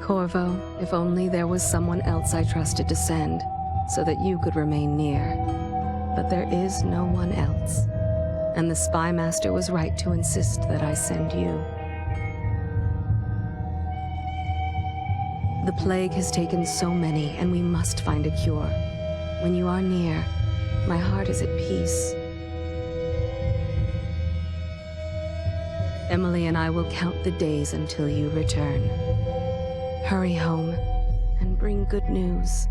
Corvo, if only there was someone else I trusted to send, so that you could remain near. But there is no one else, and the Spy Master was right to insist that I send you. The plague has taken so many, and we must find a cure. When you are near, my heart is at peace. Emily and I will count the days until you return. Hurry home and bring good news.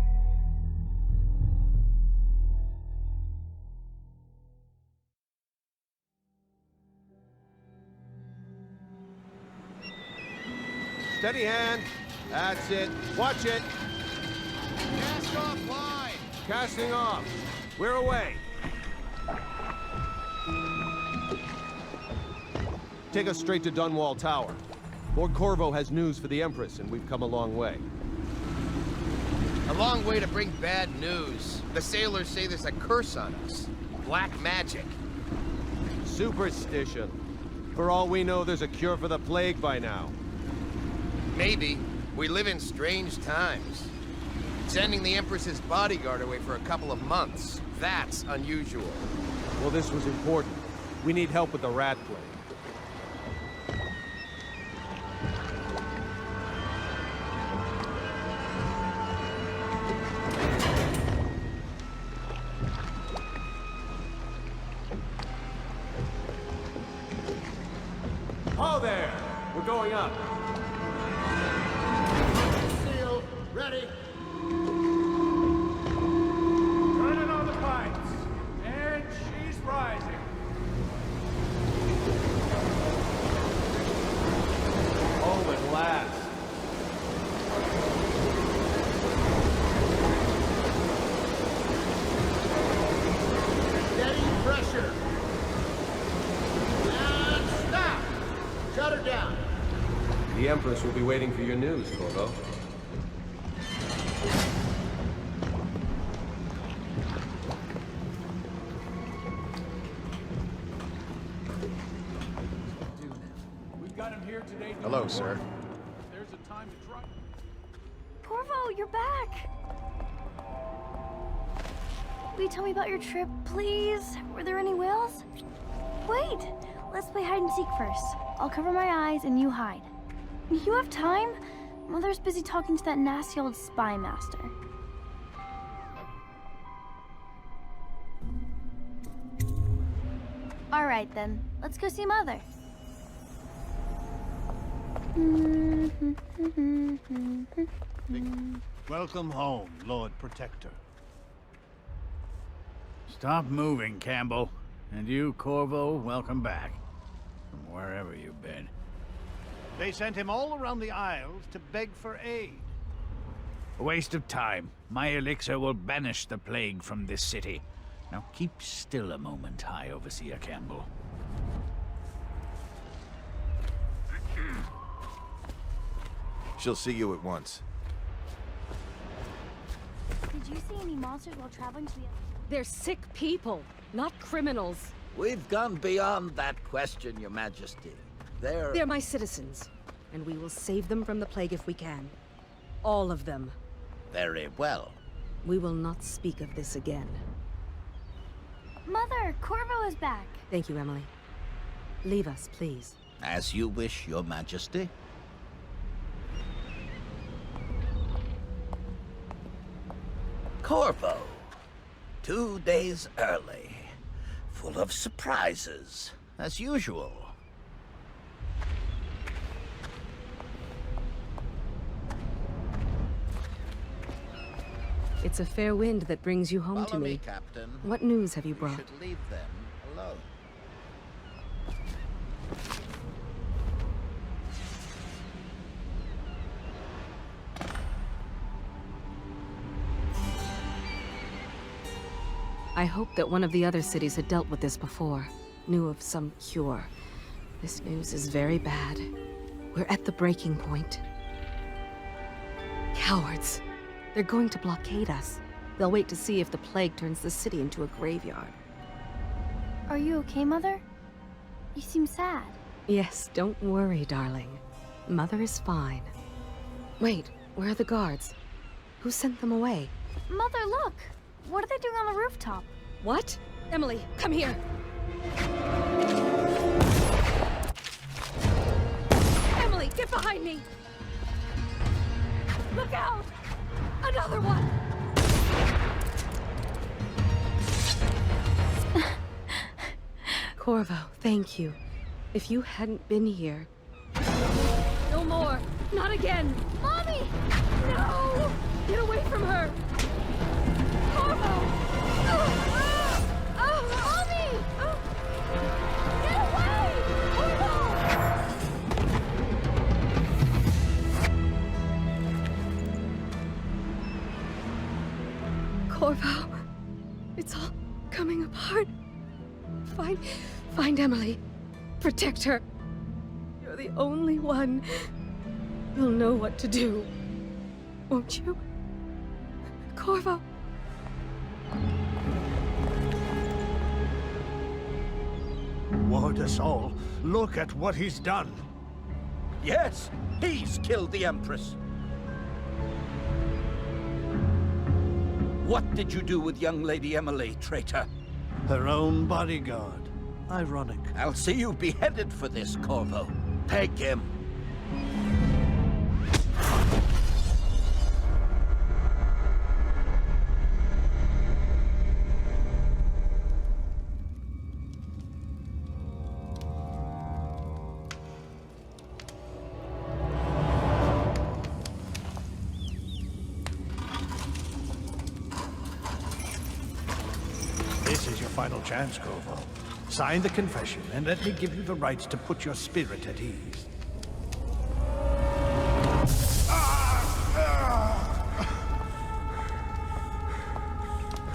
Steady hand. That's it. Watch it. Cast off line. Casting off. We're away. Take us straight to Dunwall Tower. Lord Corvo has news for the Empress, and we've come a long way. A long way to bring bad news. The sailors say there's a curse on us. Black magic. Superstition. For all we know, there's a cure for the plague by now. Maybe. We live in strange times. Sending the Empress's bodyguard away for a couple of months. That's unusual. Well, this was important. We need help with the rat plague. Oh, there! We're going up. Seal, ready. Turning on the pipes. And she's rising. Oh, at last. Steady pressure. And stop. Shut her down. The Empress will be waiting for your news, Corvo. We've got him here today. Hello, sir. There's a time to try. Corvo, you're back! Will you tell me about your trip, please? Were there any whales? Wait! Let's play hide and seek first. I'll cover my eyes and you hide. You have time? Mother's busy talking to that nasty old spy master. Alright then, let's go see Mother. Welcome home, Lord Protector. Stop moving, Campbell. And you, Corvo, welcome back. From wherever you've been. They sent him all around the Isles to beg for aid. A waste of time. My elixir will banish the plague from this city. Now keep still a moment, High Overseer Campbell. She'll see you at once. Did you see any monsters while traveling to the... They're sick people, not criminals. We've gone beyond that question, Your Majesty. They're my citizens, and we will save them from the plague if we can. All of them. Very well. We will not speak of this again. Mother, Corvo is back. Thank you, Emily. Leave us, please. As you wish, Your Majesty. Corvo. 2 days early. Full of surprises, as usual. It's a fair wind that brings you home to Follow me. me, Captain. What news have you We brought? should leave them alone. I hoped that one of the other cities had dealt with this before, knew of some cure. This news is very bad. We're at the breaking point. Cowards. They're going to blockade us. They'll wait to see if the plague turns the city into a graveyard. Are you okay, Mother? You seem sad. Yes, don't worry, darling. Mother is fine. Wait, where are the guards? Who sent them away? Mother, look! What are they doing on the rooftop? What? Emily, come here! Emily, get behind me! Look out! Another one! Corvo, thank you. If you hadn't been here... No more! Not again! Mommy! No! Get away from her! Corvo! Mommy! Get away! Corvo, it's all coming apart. Find Emily. Protect her. You're the only one who'll know what to do. Won't you? Corvo. Ward us all. Look at what he's done. Yes, he's killed the Empress. What did you do with young Lady Emily, traitor? Her own bodyguard. Ironic. I'll see you beheaded for this, Corvo. Take him. This is your final chance, Corvo. Sign the confession, and let me give you the rights to put your spirit at ease.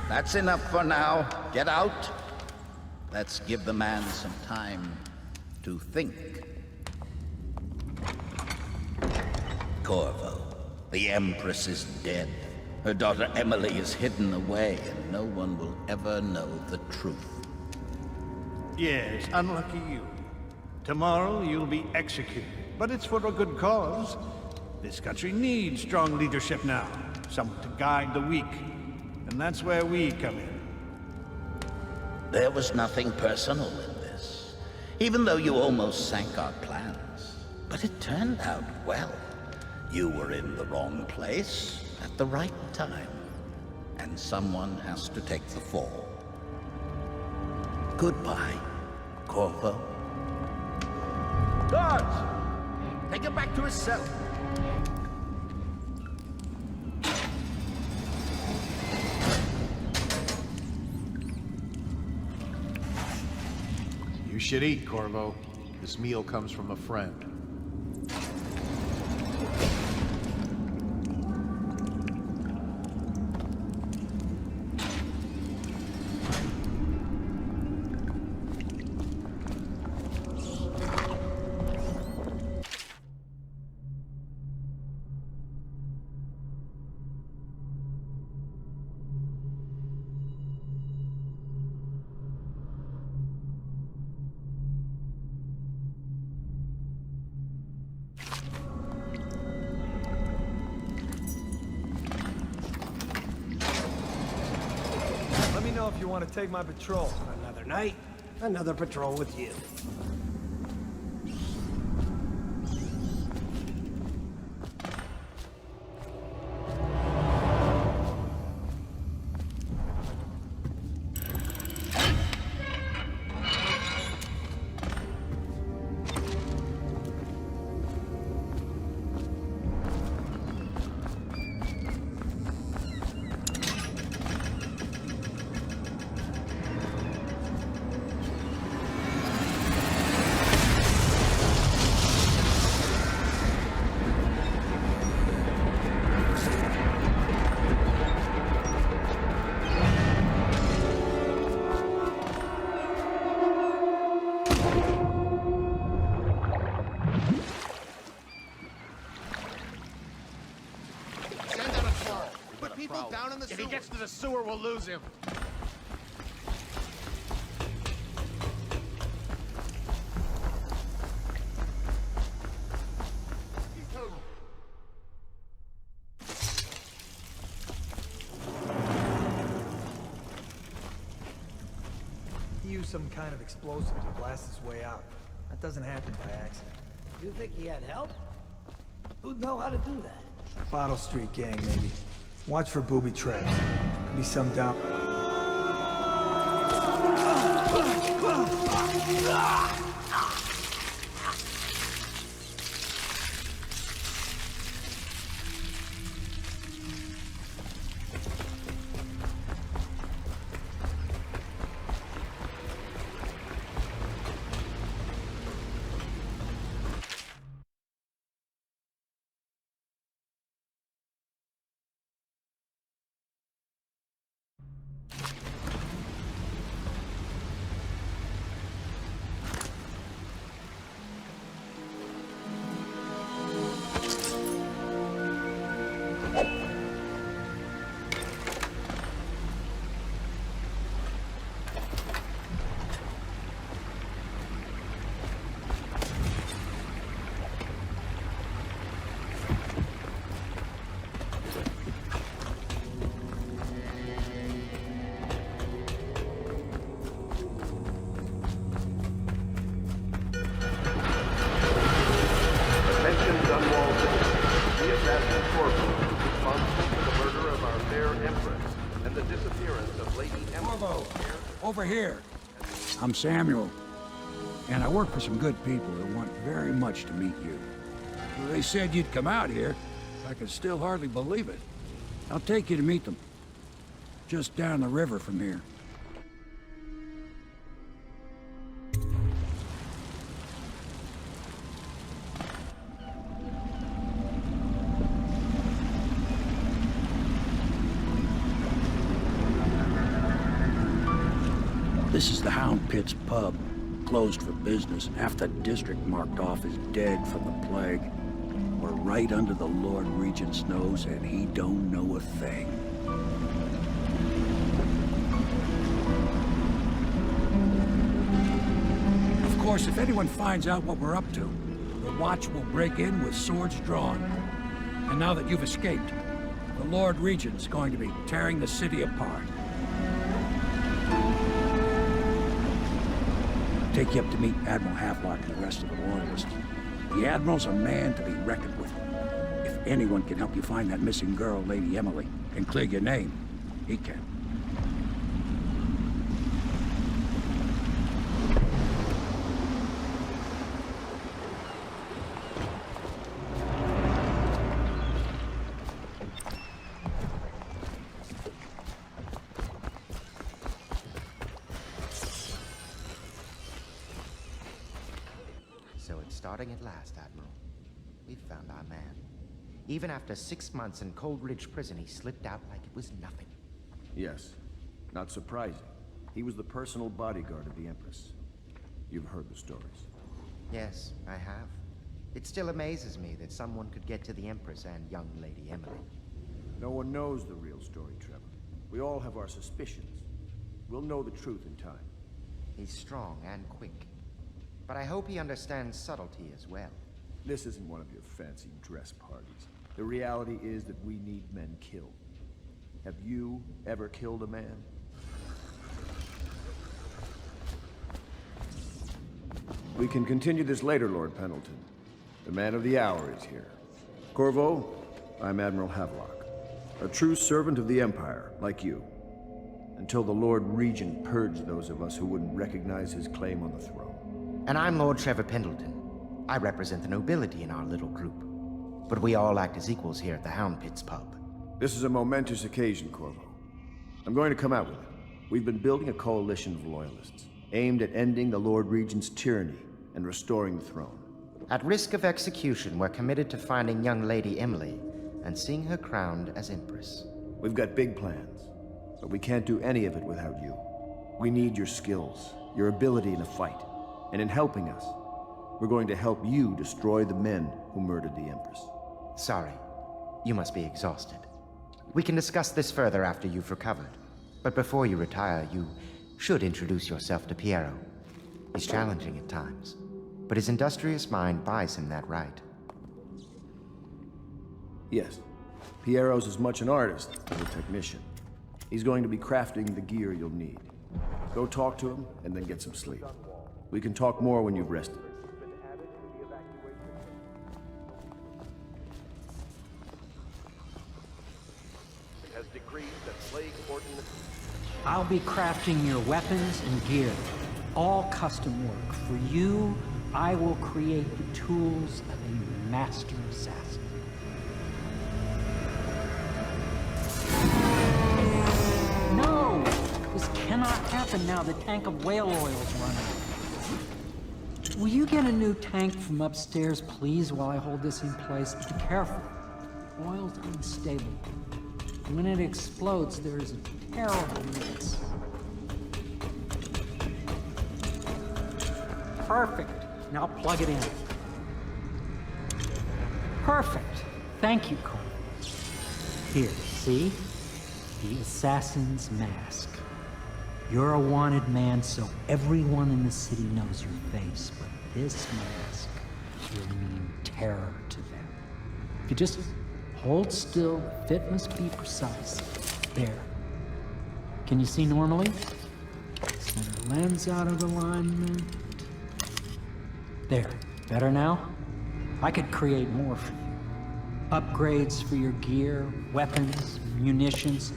That's enough for now. Get out. Let's give the man some time to think. Corvo, the Empress is dead. Her daughter Emily is hidden away, and no one will ever know the truth. Yes, unlucky you. Tomorrow you'll be executed, but it's for a good cause. This country needs strong leadership now, someone to guide the weak. And that's where we come in. There was nothing personal in this, even though you almost sank our plans. But it turned out well. You were in the wrong place at the right time, and someone has to take the fall. Goodbye, Corvo. Guards! Take him back to his cell. You should eat, Corvo. This meal comes from a friend. Let me know if you want to take my patrol. Another night, another patrol with you. Send out a call. Put people down in the sewer. If he gets to the sewer, we'll lose him. use some kind of explosive to blast his way out. That doesn't happen by accident. You think he had help? Who'd know how to do that? Bottle Street gang, maybe. Watch for booby traps. Could be some down... Attention Dunwall citizens. The assassin Corvo is responsible for the murder of our fair Empress and the disappearance of Lady Emily. Corvo, over here. I'm Samuel, and I work for some good people who want very much to meet you. They said you'd come out here. I can still hardly believe it. I'll take you to meet them. Just down the river from here. This is the Hound Pit's pub, closed for business. Half the district marked off as dead from the plague. We're right under the Lord Regent's nose, and he don't know a thing. Of course, if anyone finds out what we're up to, the Watch will break in with swords drawn. And now that you've escaped, the Lord Regent's going to be tearing the city apart. Take you up to meet Admiral Havelock and the rest of the Loyalists. The Admiral's a man to be reckoned with. If anyone can help you find that missing girl, Lady Emily, and clear your name, he can. So it's starting at last, Admiral. We've found our man. Even after 6 months in Cold Ridge Prison, he slipped out like it was nothing. Yes. Not surprising. He was the personal bodyguard of the Empress. You've heard the stories. Yes, I have. It still amazes me that someone could get to the Empress and young Lady Emily. No one knows the real story, Trevor. We all have our suspicions. We'll know the truth in time. He's strong and quick. But I hope he understands subtlety as well. This isn't one of your fancy dress parties. The reality is that we need men killed. Have you ever killed a man? We can continue this later, Lord Pendleton. The man of the hour is here. Corvo, I'm Admiral Havelock. A true servant of the Empire, like you. Until the Lord Regent purged those of us who wouldn't recognize his claim on the throne. And I'm Lord Trevor Pendleton. I represent the nobility in our little group. But we all act as equals here at the Hound Pit's pub. This is a momentous occasion, Corvo. I'm going to come out with it. We've been building a coalition of loyalists, aimed at ending the Lord Regent's tyranny and restoring the throne. At risk of execution, we're committed to finding young Lady Emily and seeing her crowned as Empress. We've got big plans, but we can't do any of it without you. We need your skills, your ability in a fight. And in helping us, we're going to help you destroy the men who murdered the Empress. Sorry. You must be exhausted. We can discuss this further after you've recovered. But before you retire, you should introduce yourself to Piero. He's challenging at times, but his industrious mind buys him that right. Yes. Piero's as much an artist as a technician. He's going to be crafting the gear you'll need. Go talk to him, and then get some sleep. We can talk more when you've rested. It has decreed that plague ordinance... I'll be crafting your weapons and gear. All custom work. For you, I will create the tools of a master assassin. No! This cannot happen now. The tank of whale oil is running. Will you get a new tank from upstairs, please, while I hold this in place? Be careful. Oil's unstable. When it explodes, there is a terrible mix. Perfect. Now plug it in. Perfect. Thank you, Cole. Here, see? The assassin's mask. You're a wanted man, so everyone in the city knows your face, but this mask will mean terror to them. If you just hold still, the fit must be precise. There. Can you see normally? Center lens out of alignment. There. Better now? I could create more for you. Upgrades for your gear, weapons, munitions.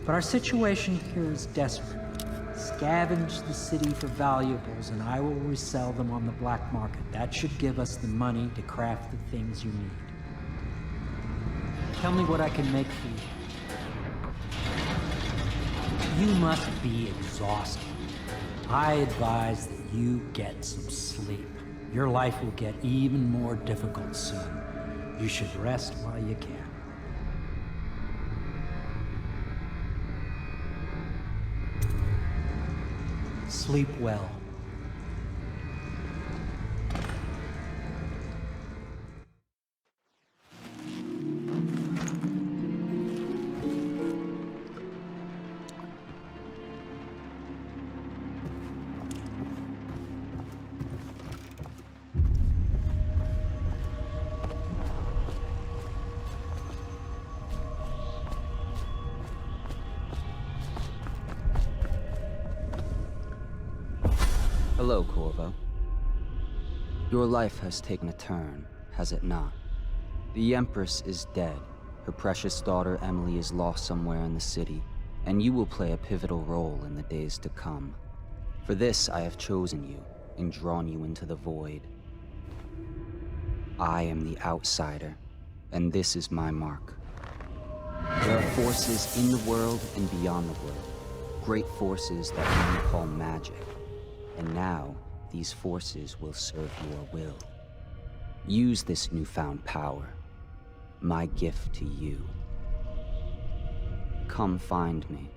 But our situation here is desperate. Scavenge the city for valuables, and I will resell them on the black market. That should give us the money to craft the things you need. Tell me what I can make for you. You must be exhausted. I advise that you get some sleep. Your life will get even more difficult soon. You should rest while you can. Sleep well. Hello, Corvo. Your life has taken a turn, has it not? The Empress is dead. Her precious daughter Emily is lost somewhere in the city, and you will play a pivotal role in the days to come. For this, I have chosen you and drawn you into the void. I am the outsider, and this is my mark. There are forces in the world and beyond the world, great forces that we call magic. And now, these forces will serve your will. Use this newfound power, my gift to you. Come find me.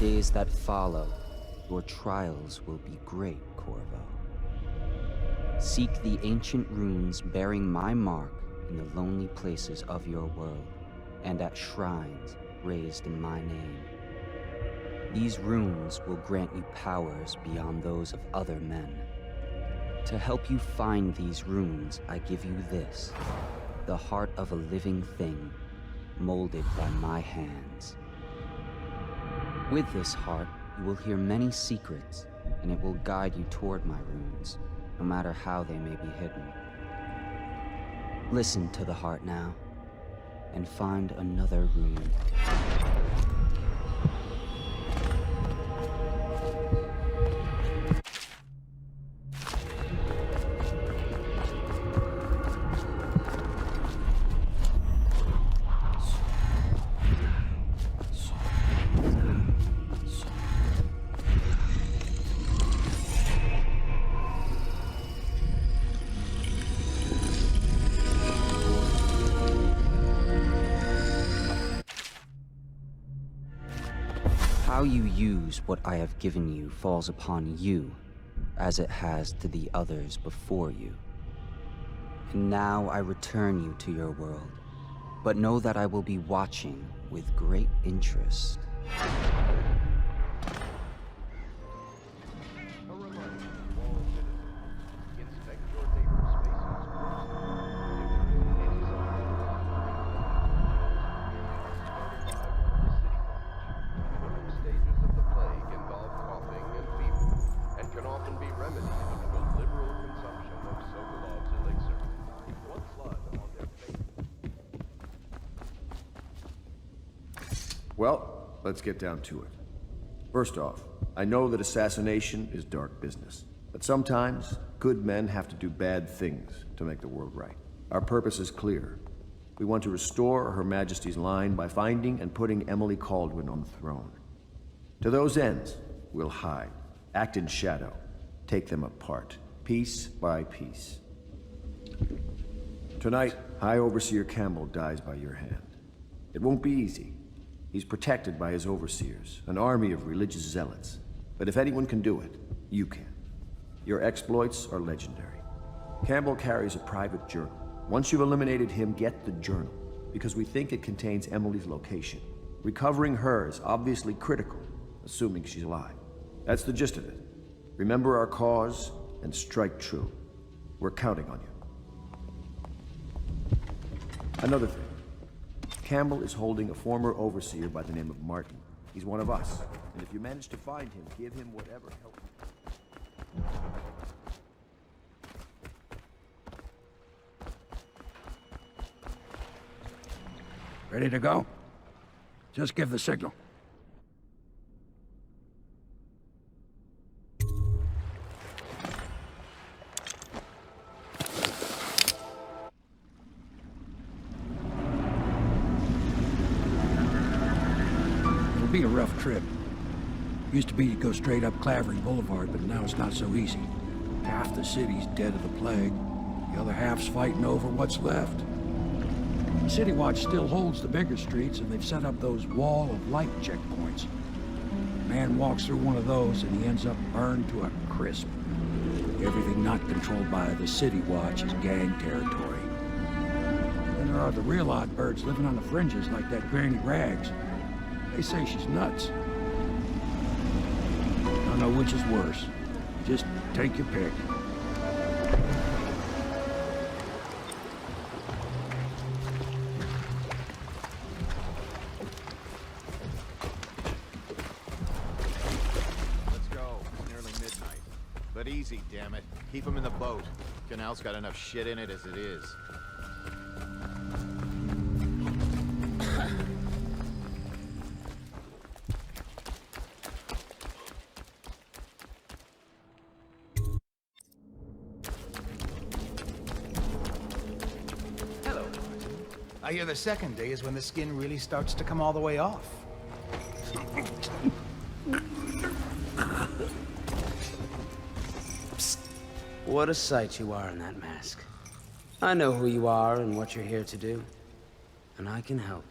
Days that follow, your trials will be great, Corvo. Seek the ancient runes bearing my mark in the lonely places of your world, and at shrines raised in my name. These runes will grant you powers beyond those of other men. To help you find these runes, I give you this, the heart of a living thing, molded by my hands. With this heart, you will hear many secrets, and it will guide you toward my runes, no matter how they may be hidden. Listen to the heart now, and find another rune. How you use what I have given you falls upon you. as it has to the others before you. And now I return you to your world, but know that I will be watching with great interest. Well, let's get down to it. First off, I know that assassination is dark business, but sometimes good men have to do bad things to make the world right. Our purpose is clear. We want to restore Her Majesty's line by finding and putting Emily Kaldwin on the throne. To those ends, we'll hide, act in shadow, take them apart, piece by piece. Tonight, High Overseer Campbell dies by your hand. It won't be easy. He's protected by his overseers, an army of religious zealots. But if anyone can do it, you can. Your exploits are legendary. Campbell carries a private journal. Once you've eliminated him, get the journal, because we think it contains Emily's location. Recovering her is obviously critical, assuming she's alive. That's the gist of it. Remember our cause, and strike true. We're counting on you. Another thing. Campbell is holding a former overseer by the name of Martin. He's one of us, and if you manage to find him, give him whatever help you can. Ready to go? Just give the signal. It'll be a rough trip. Used to be to go straight up Clavering Boulevard, but now it's not so easy. Half the city's dead of the plague. The other half's fighting over what's left. City Watch still holds the bigger streets, and they've set up those wall of light checkpoints. A man walks through one of those, and he ends up burned to a crisp. Everything not controlled by the City Watch is gang territory. Then there are the real odd birds living on the fringes, like that Granny Rags. They say she's nuts. I don't know which is worse. Just take your pick. But easy, damn it. Keep them in the boat. Canal's got enough shit in it as it is. Hello. I hear the second day is when the skin really starts to come all the way off. What a sight you are in that mask. I know who you are and what you're here to do. And I can help.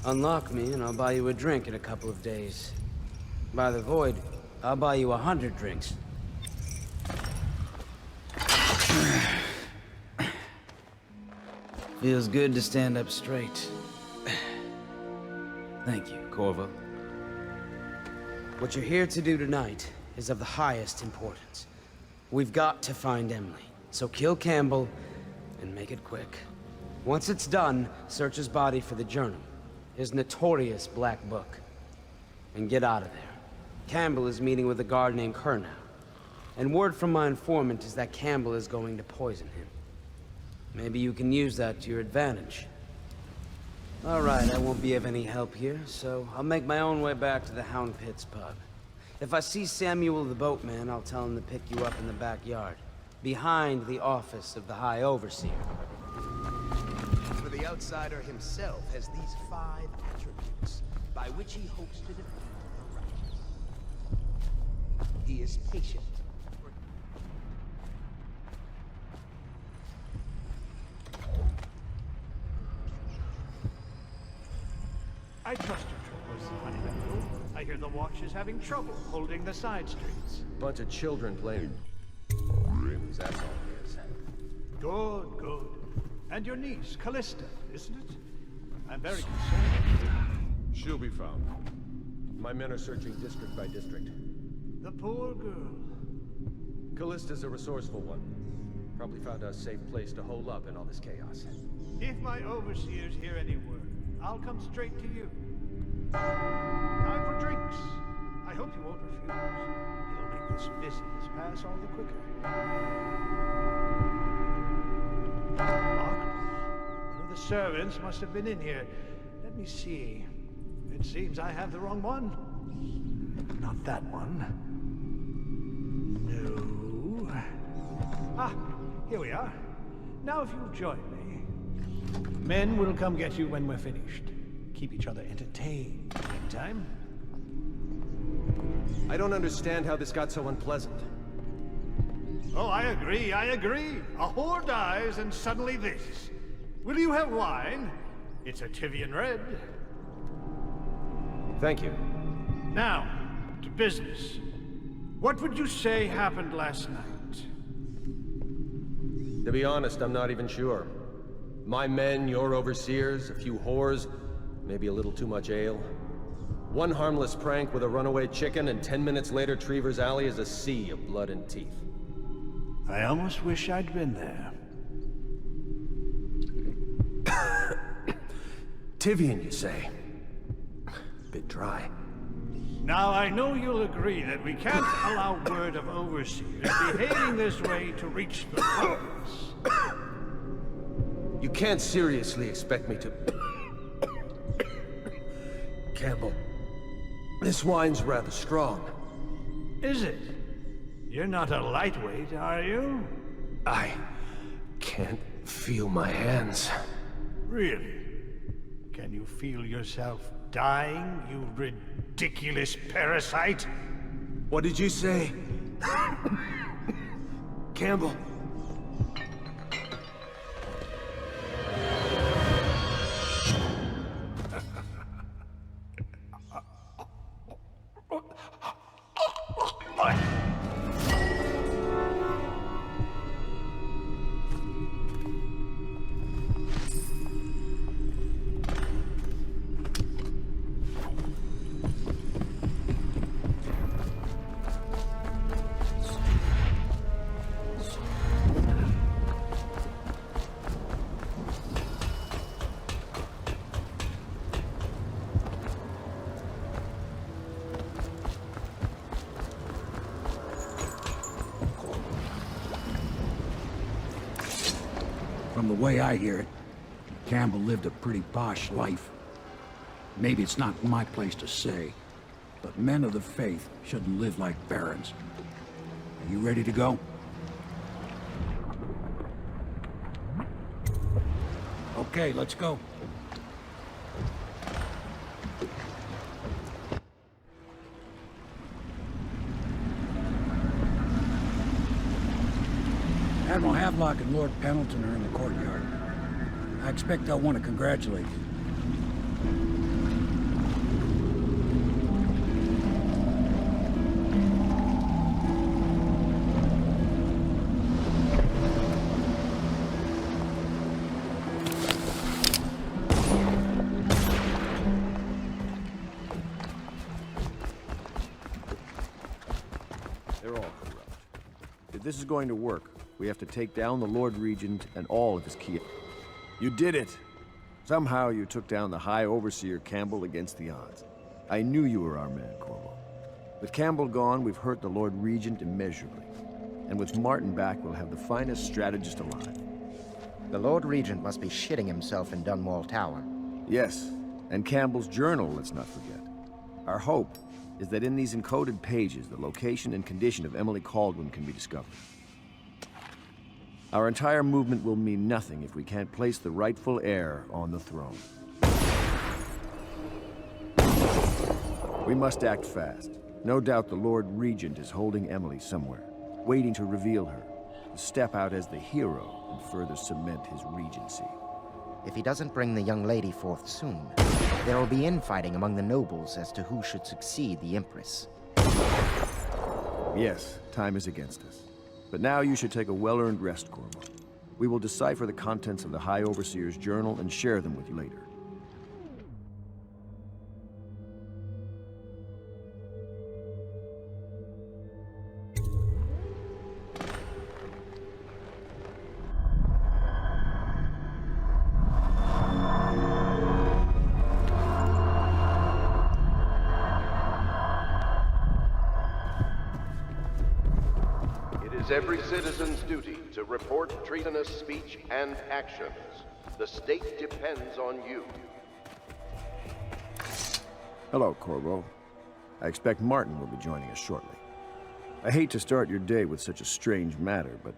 Unlock me and I'll buy you a drink in a couple of days. By the Void, I'll buy you 100 drinks. Feels good to stand up straight. Thank you, Corvo. What you're here to do tonight is of the highest importance. We've got to find Emily, so kill Campbell and make it quick. Once it's done, search his body for the journal, his notorious black book, and get out of there. Campbell is meeting with a guard named Kernow, and word from my informant is that Campbell is going to poison him. Maybe you can use that to your advantage. All right, I won't be of any help here, so I'll make my own way back to the Hound Pits pub. If I see Samuel the boatman, I'll tell him to pick you up in the backyard, behind the office of the High Overseer. For the outsider himself has these 5 attributes, by which he hopes to defeat the righteous. He is patient. I trust your troopers, Honeydew. I hear the Watch is having trouble holding the side streets. Bunch of children playing. That's all it is. Good, good. And your niece, Callista, isn't it? I'm very concerned. She'll be found. My men are searching district by district. The poor girl. Callista's a resourceful one. Probably found a safe place to hole up in all this chaos. If my overseers hear any word, I'll come straight to you. Time for drinks. I hope you won't refuse. It'll make this business pass all the quicker. Locked? One of the servants must have been in here. Let me see. It seems I have the wrong one. Not that one. No. Ah, here we are. Now if you'll join me. Men will come get you when we're finished. Keep each other entertained in the meantime. I don't understand how this got so unpleasant. Oh, I agree, I agree. A whore dies and suddenly this. Will you have wine? It's a Tivian red. Thank you. Now, to business. What would you say happened last night? To be honest, I'm not even sure. My men, your overseers, a few whores, maybe a little too much ale. One harmless prank with a runaway chicken, and 10 minutes later, Trevor's Alley is a sea of blood and teeth. I almost wish I'd been there. Tivian, you say? Bit dry. Now, I know you'll agree that we can't allow word of overseers behaving this way to reach the focus. You can't seriously expect me to... Campbell, this wine's rather strong. Is it? You're not a lightweight, are you? I can't feel my hands. Really? Can you feel yourself dying, you ridiculous parasite? What did you say? Campbell. From the way I hear it, Campbell lived a pretty posh life. Maybe it's not my place to say, but men of the faith shouldn't live like barons. Are you ready to go? Okay, let's go. Admiral Havelock and Lord Pendleton are in the courtyard. I expect they'll want to congratulate you. They're all corrupt. If this is going to work, we have to take down the Lord Regent and all of his key. You did it! Somehow you took down the High Overseer Campbell against the odds. I knew you were our man, Corvo. With Campbell gone, we've hurt the Lord Regent immeasurably. And with Martin back, we'll have the finest strategist alive. The Lord Regent must be shitting himself in Dunwall Tower. Yes, and Campbell's journal, let's not forget. Our hope is that in these encoded pages, the location and condition of Emily Kaldwin can be discovered. Our entire movement will mean nothing if we can't place the rightful heir on the throne. We must act fast. No doubt the Lord Regent is holding Emily somewhere, waiting to reveal her, to step out as the hero and further cement his regency. If he doesn't bring the young lady forth soon, there will be infighting among the nobles as to who should succeed the Empress. Yes, time is against us. But now you should take a well-earned rest, Corvo. We will decipher the contents of the High Overseer's journal and share them with you later. It is every citizen's duty to report treasonous speech and actions. The state depends on you. Hello, Corvo. I expect Martin will be joining us shortly. I hate to start your day with such a strange matter, but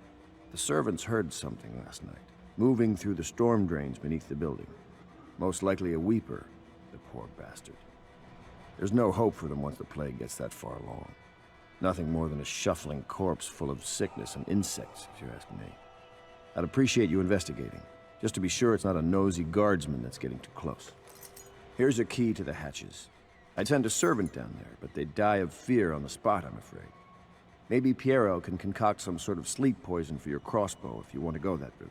the servants heard something last night, moving through the storm drains beneath the building. Most likely a weeper, the poor bastard. There's no hope for them once the plague gets that far along. Nothing more than a shuffling corpse full of sickness and insects, if you ask me. I'd appreciate you investigating, just to be sure it's not a nosy guardsman that's getting too close. Here's a key to the hatches. I'd send a servant down there, but they'd die of fear on the spot, I'm afraid. Maybe Piero can concoct some sort of sleep poison for your crossbow if you want to go that route.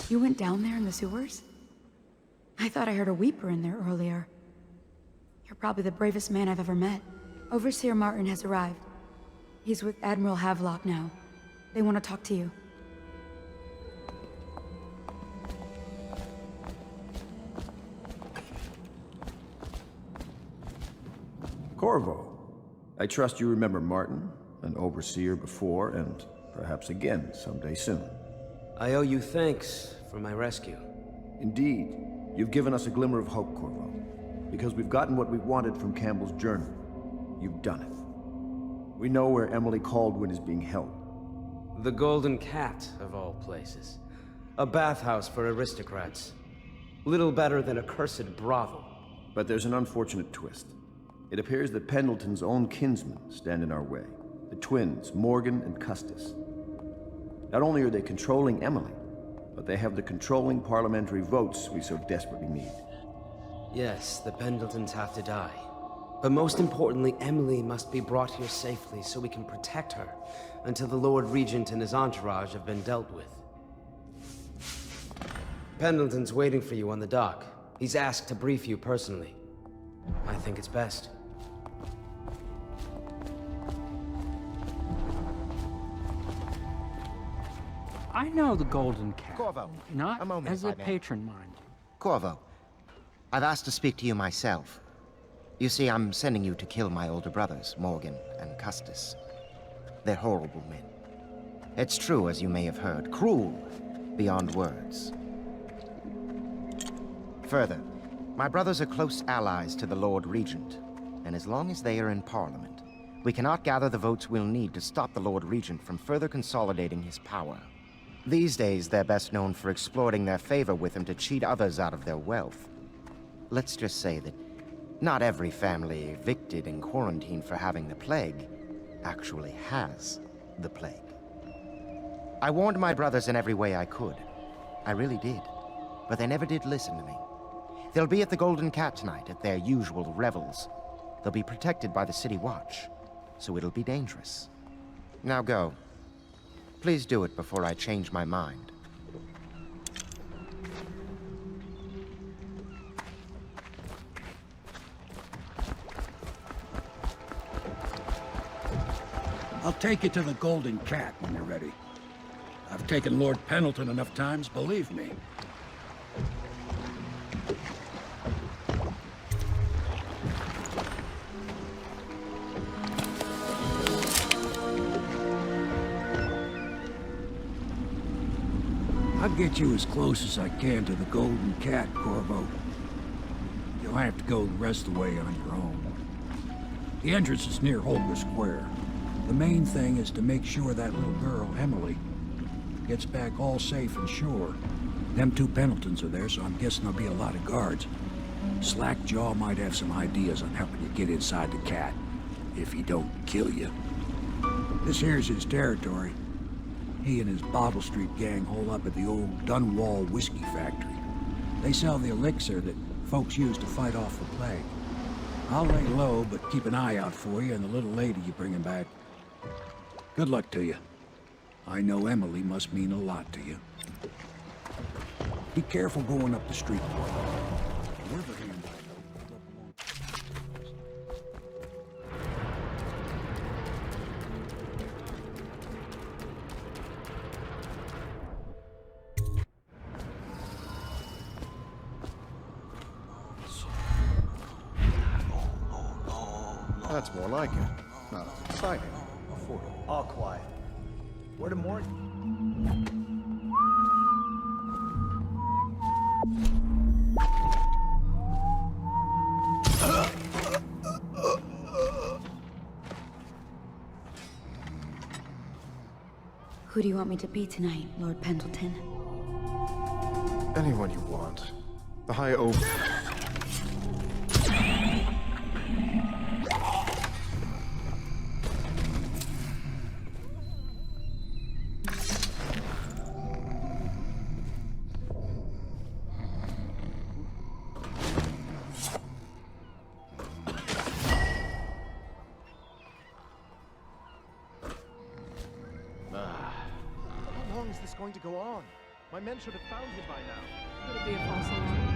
You went down there in the sewers? I thought I heard a weeper in there earlier. You're probably the bravest man I've ever met. Overseer Martin has arrived. He's with Admiral Havelock now. They want to talk to you. Corvo, I trust you remember Martin, an overseer before, and perhaps again someday soon. I owe you thanks for my rescue. Indeed. You've given us a glimmer of hope, Corvo. Because we've gotten what we wanted from Campbell's journal. You've done it. We know where Emily Caldwin is being held. The Golden Cat, of all places. A bathhouse for aristocrats. Little better than a cursed brothel. But there's an unfortunate twist. It appears that Pendleton's own kinsmen stand in our way. The twins, Morgan and Custis. Not only are they controlling Emily, but they have the controlling parliamentary votes we so desperately need. Yes, the Pendletons have to die. But most importantly, Emily must be brought here safely so we can protect her until the Lord Regent and his entourage have been dealt with. Pendleton's waiting for you on the dock. He's asked to brief you personally. I think it's best. I know the Golden Cat. Corvo, not a moment, as if a I may. patron, mind. Corvo, I've asked to speak to you myself. You see, I'm sending you to kill my older brothers, Morgan and Custis. They're horrible men. It's true, as you may have heard, cruel beyond words. Further, my brothers are close allies to the Lord Regent, and as long as they are in Parliament, we cannot gather the votes we'll need to stop the Lord Regent from further consolidating his power. These days, they're best known for exploiting their favor with him to cheat others out of their wealth. Let's just say that not every family evicted and quarantined for having the plague actually has the plague. I warned my brothers in every way I could. I really did. But they never did listen to me. They'll be at the Golden Cat tonight at their usual revels. They'll be protected by the City Watch, so it'll be dangerous. Now go. Please do it before I change my mind. I'll take you to the Golden Cat when you're ready. I've taken Lord Pendleton enough times, believe me. I'll get you as close as I can to the Golden Cat, Corvo. You'll have to go the rest of the way on your own. The entrance is near Holger Square. The main thing is to make sure that little girl, Emily, gets back all safe and sure. Them two Pendletons are there, so I'm guessing there'll be a lot of guards. Slackjaw might have some ideas on helping you get inside the cat, if he don't kill you. This here's his territory. He and his Bottle Street gang hole up at the old Dunwall whiskey factory. They sell the elixir that folks use to fight off the plague. I'll lay low, but keep an eye out for you and the little lady you bring him back. Good luck to you. I know Emily must mean a lot to you. Be careful going up the street. The river hand. That's more like it. Not as exciting. Affordable. All quiet. Where to Morton? Who do you want me to be tonight, Lord Pendleton? Anyone you want. The High Over. How long is this going to go on? My men should have found him by now. Could it be a false alarm?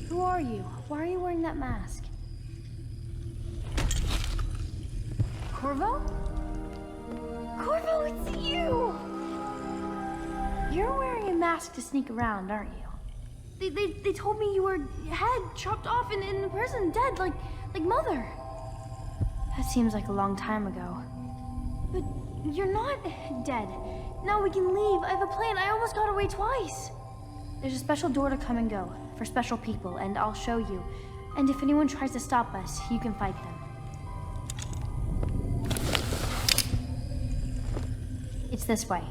Who are you? Why are you wearing that mask? Corvo? Corvo, it's you! You're wearing a mask to sneak around, aren't you? They told me you were head chopped off in the prison, dead, like Mother. That seems like a long time ago. But you're not dead. Now we can leave. I have a plan. I almost got away twice. There's a special door to come and go for special people, and I'll show you. And if anyone tries to stop us, you can fight them. It's this way.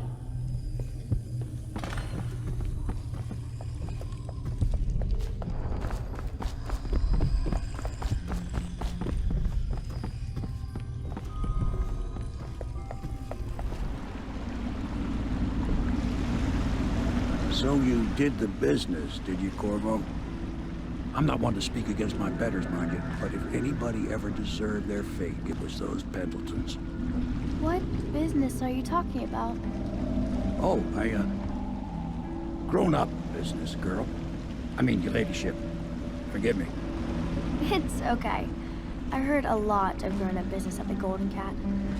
So you did the business, did you, Corvo? I'm not one to speak against my betters, mind you, but if anybody ever deserved their fate, it was those Pendletons. What business are you talking about? Oh, grown-up business, girl. I mean, your ladyship. Forgive me. It's okay. I heard a lot of grown-up business at the Golden Cat.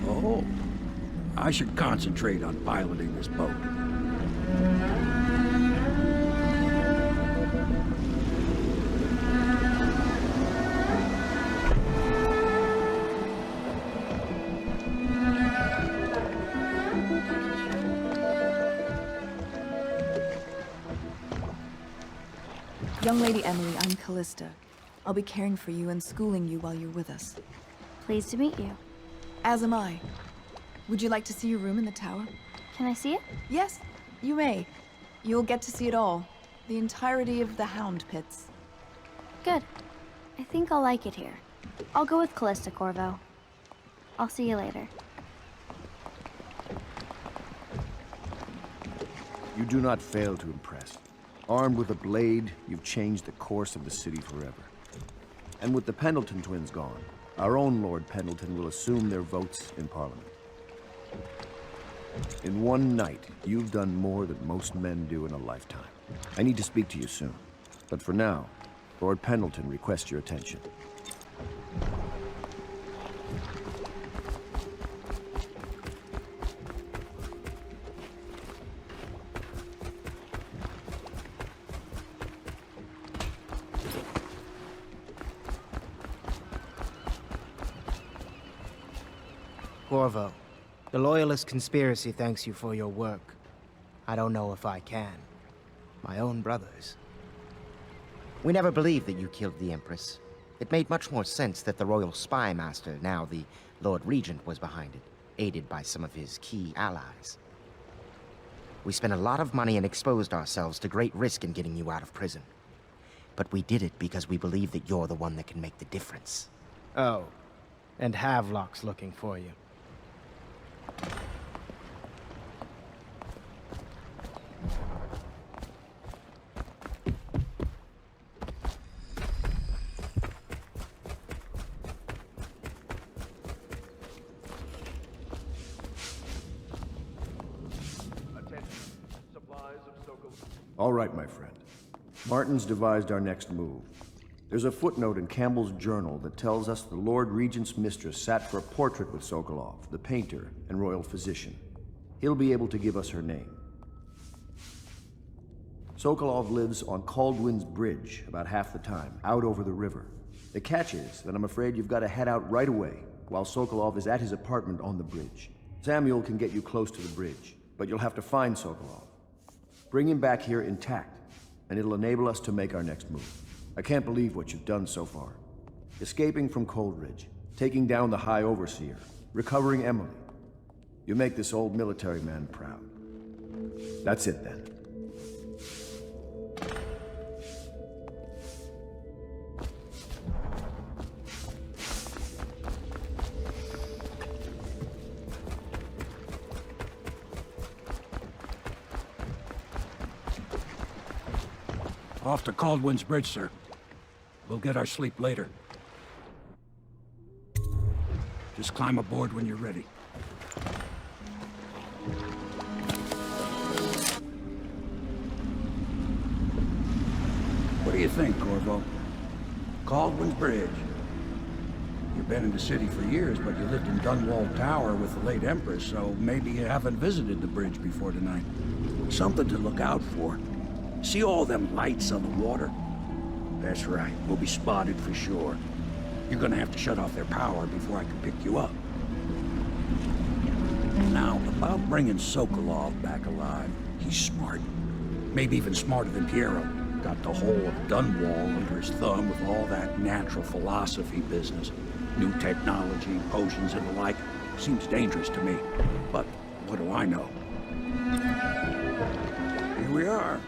Oh, I should concentrate on piloting this boat. Young Lady Emily, I'm Callista. I'll be caring for you and schooling you while you're with us. Pleased to meet you. As am I. Would you like to see your room in the tower? Can I see it? Yes, you may. You'll get to see it all. The entirety of the Hound Pits. Good. I think I'll like it here. I'll go with Callista, Corvo. I'll see you later. You do not fail to impress. Armed with a blade, you've changed the course of the city forever. And with the Pendleton twins gone, our own Lord Pendleton will assume their votes in Parliament. In one night, you've done more than most men do in a lifetime. I need to speak to you soon. But for now, Lord Pendleton requests your attention. Corvo, the Loyalist conspiracy thanks you for your work. I don't know if I can. My own brothers. We never believed that you killed the Empress. It made much more sense that the Royal Spy Master, now the Lord Regent, was behind it, aided by some of his key allies. We spent a lot of money and exposed ourselves to great risk in getting you out of prison. But we did it because we believe that you're the one that can make the difference. Oh, and Havelock's looking for you. All right, my friend. Martin's devised our next move. There's a footnote in Campbell's journal that tells us the Lord Regent's mistress sat for a portrait with Sokolov, the painter and royal physician. He'll be able to give us her name. Sokolov lives on Caldwin's Bridge about half the time, out over the river. The catch is that I'm afraid you've got to head out right away, while Sokolov is at his apartment on the bridge. Samuel can get you close to the bridge, but you'll have to find Sokolov. Bring him back here intact, and it'll enable us to make our next move. I can't believe what you've done so far. Escaping from Coldridge, taking down the High Overseer, recovering Emily. You make this old military man proud. That's it then. Off to Caldwin's Bridge, sir. We'll get our sleep later. Just climb aboard when you're ready. What do you think, Corvo? Caldwin's Bridge. You've been in the city for years, but you lived in Dunwall Tower with the late Empress, so maybe you haven't visited the bridge before tonight. Something to look out for. See all them lights on the water? That's right, we'll be spotted for sure. You're gonna have to shut off their power before I can pick you up. Now, about bringing Sokolov back alive, he's smart. Maybe even smarter than Piero. Got the whole of Dunwall under his thumb with all that natural philosophy business. New technology, potions and the like. Seems dangerous to me. But what do I know? Here we are.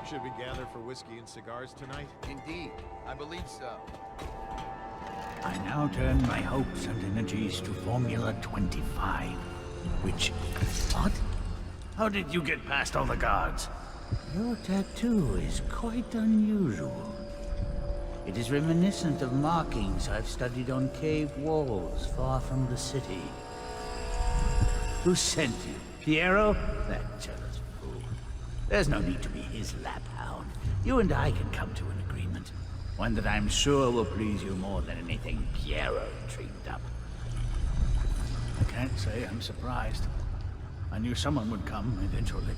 Should we gather for whiskey and cigars tonight? Indeed, I believe so. I now turn my hopes and energies to Formula 25, which... What? How did you get past all the guards? Your tattoo is quite unusual. It is reminiscent of markings I've studied on cave walls far from the city. Who sent you? Piero? That jealous fool. There's no need to be his laphound. You and I can come to an agreement. One that I'm sure will please you more than anything Piero dreamed up. I can't say I'm surprised. I knew someone would come eventually.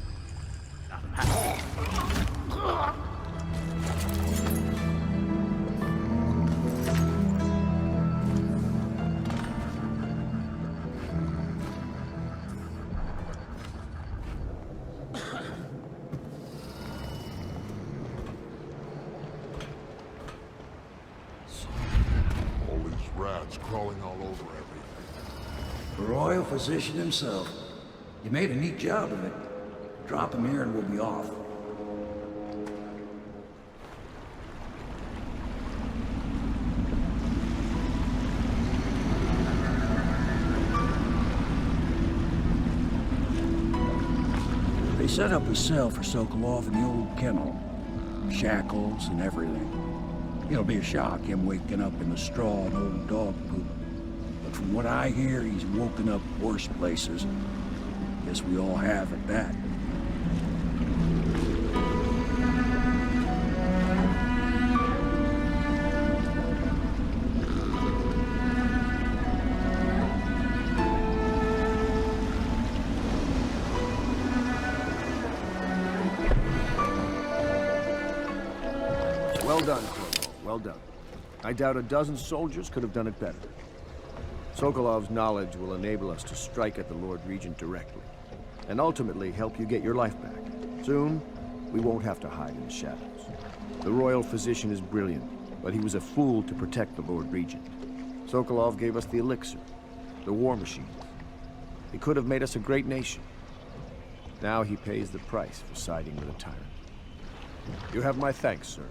Crawling all over everything. The royal physician himself. You made a neat job of it. Drop him here and we'll be off. set up a cell for Sokolov in the old kennel. Shackles and everything. It'll be a shock, him waking up in the straw and old dog poop. But from what I hear, he's woken up worse places. Guess we all have at that. Well done, Corvo. Well done. I doubt a dozen soldiers could have done it better. Sokolov's knowledge will enable us to strike at the Lord Regent directly, and ultimately help you get your life back. Soon, we won't have to hide in the shadows. The royal physician is brilliant, but he was a fool to protect the Lord Regent. Sokolov gave us the elixir, the war machines. He could have made us a great nation. Now he pays the price for siding with a tyrant. You have my thanks, sir.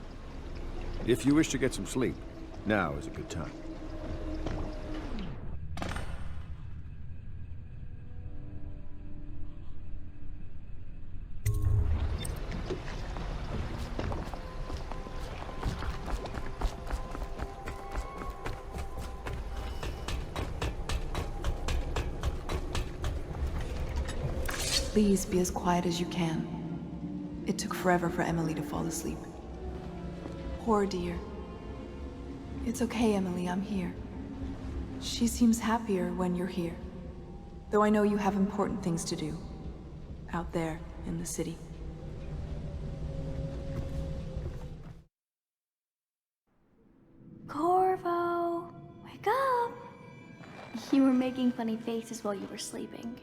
If you wish to get some sleep, now is a good time. Please be as quiet as you can. It took forever for Emily to fall asleep. Poor dear. It's okay, Emily, I'm here. She seems happier when you're here. Though I know you have important things to do. Out there, in the city. Corvo, wake up! You were making funny faces while you were sleeping.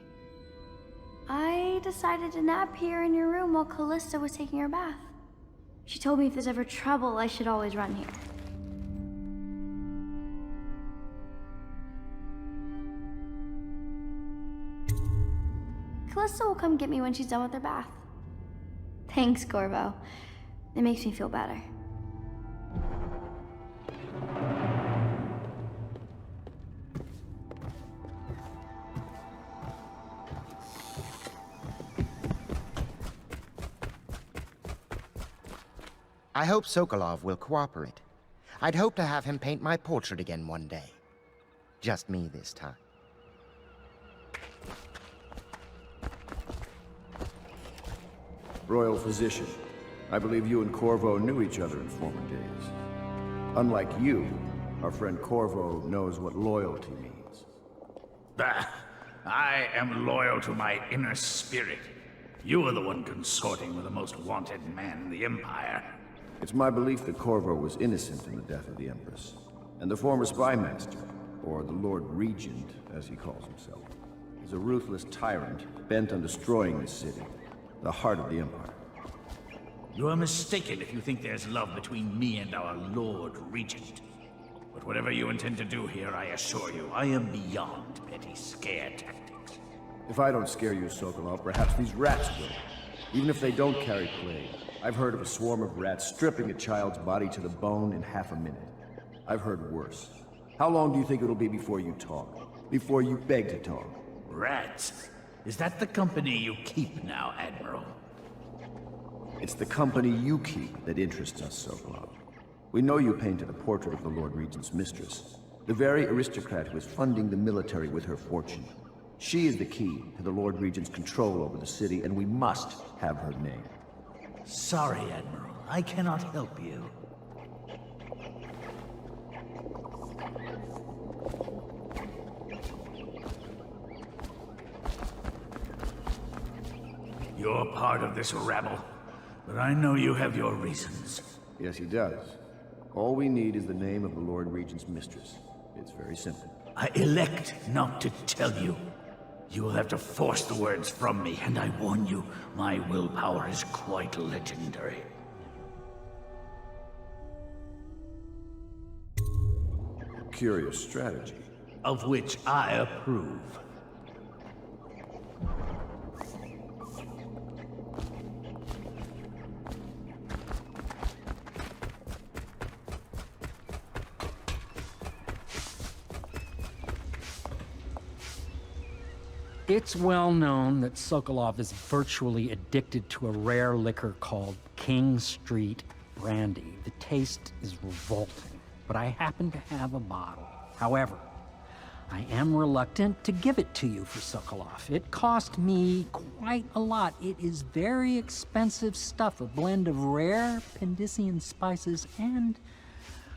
I decided to nap here in your room while Callista was taking her bath. She told me if there's ever trouble, I should always run here. Callista will come get me when she's done with her bath. Thanks, Corvo. It makes me feel better. I hope Sokolov will cooperate. I'd hope to have him paint my portrait again one day. Just me this time. Royal physician, I believe you and Corvo knew each other in former days. Unlike you, our friend Corvo knows what loyalty means. Bah! I am loyal to my inner spirit. You are the one consorting with the most wanted man in the Empire. It's my belief that Corvo was innocent in the death of the Empress, and the former spy master, or the Lord Regent, as he calls himself, is a ruthless tyrant bent on destroying this city, the heart of the Empire. You are mistaken if you think there's love between me and our Lord Regent. But whatever you intend to do here, I assure you, I am beyond petty scare tactics. If I don't scare you, Sokolov, perhaps these rats will. Even if they don't carry plague. I've heard of a swarm of rats stripping a child's body to the bone in half a minute. I've heard worse. How long do you think it'll be before you talk? Before you beg to talk? Rats? Is that the company you keep now, Admiral? It's the company you keep that interests us, Sokolov. We know you painted a portrait of the Lord Regent's mistress, the very aristocrat who is funding the military with her fortune. She is the key to the Lord Regent's control over the city, and we must have her name. Sorry, Admiral. I cannot help you. You're part of this rabble, but I know you have your reasons. Yes, he does. All we need is the name of the Lord Regent's mistress. It's very simple. I elect not to tell you. You will have to force the words from me, and I warn you, my willpower is quite legendary. Curious strategy. Of which I approve. It's well known that Sokolov is virtually addicted to a rare liquor called King Street Brandy. The taste is revolting, but I happen to have a bottle. However, I am reluctant to give it to you for Sokolov. It cost me quite a lot. It is very expensive stuff, a blend of rare Pendician spices and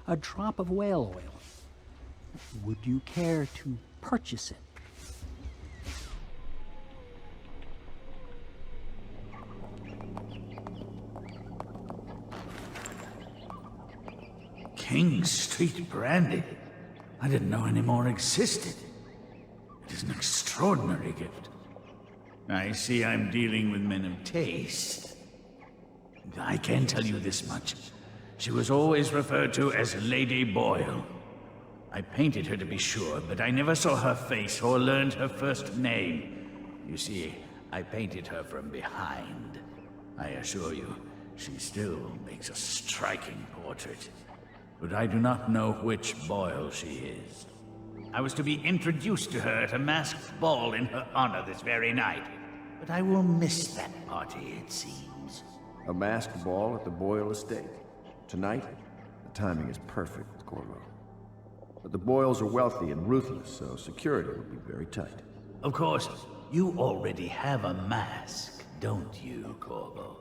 a drop of whale oil. Would you care to purchase it? King Street Brandy? I didn't know any more existed. It is an extraordinary gift. I see I'm dealing with men of taste. I can tell you this much. She was always referred to as Lady Boyle. I painted her to be sure, but I never saw her face or learned her first name. You see, I painted her from behind. I assure you, she still makes a striking portrait. But I do not know which Boyle she is. I was to be introduced to her at a masked ball in her honor this very night. But I will miss that party, it seems. A masked ball at the Boyle estate. Tonight? The timing is perfect, Corvo. But the Boyles are wealthy and ruthless, so security will be very tight. Of course, you already have a mask, don't you, Corvo?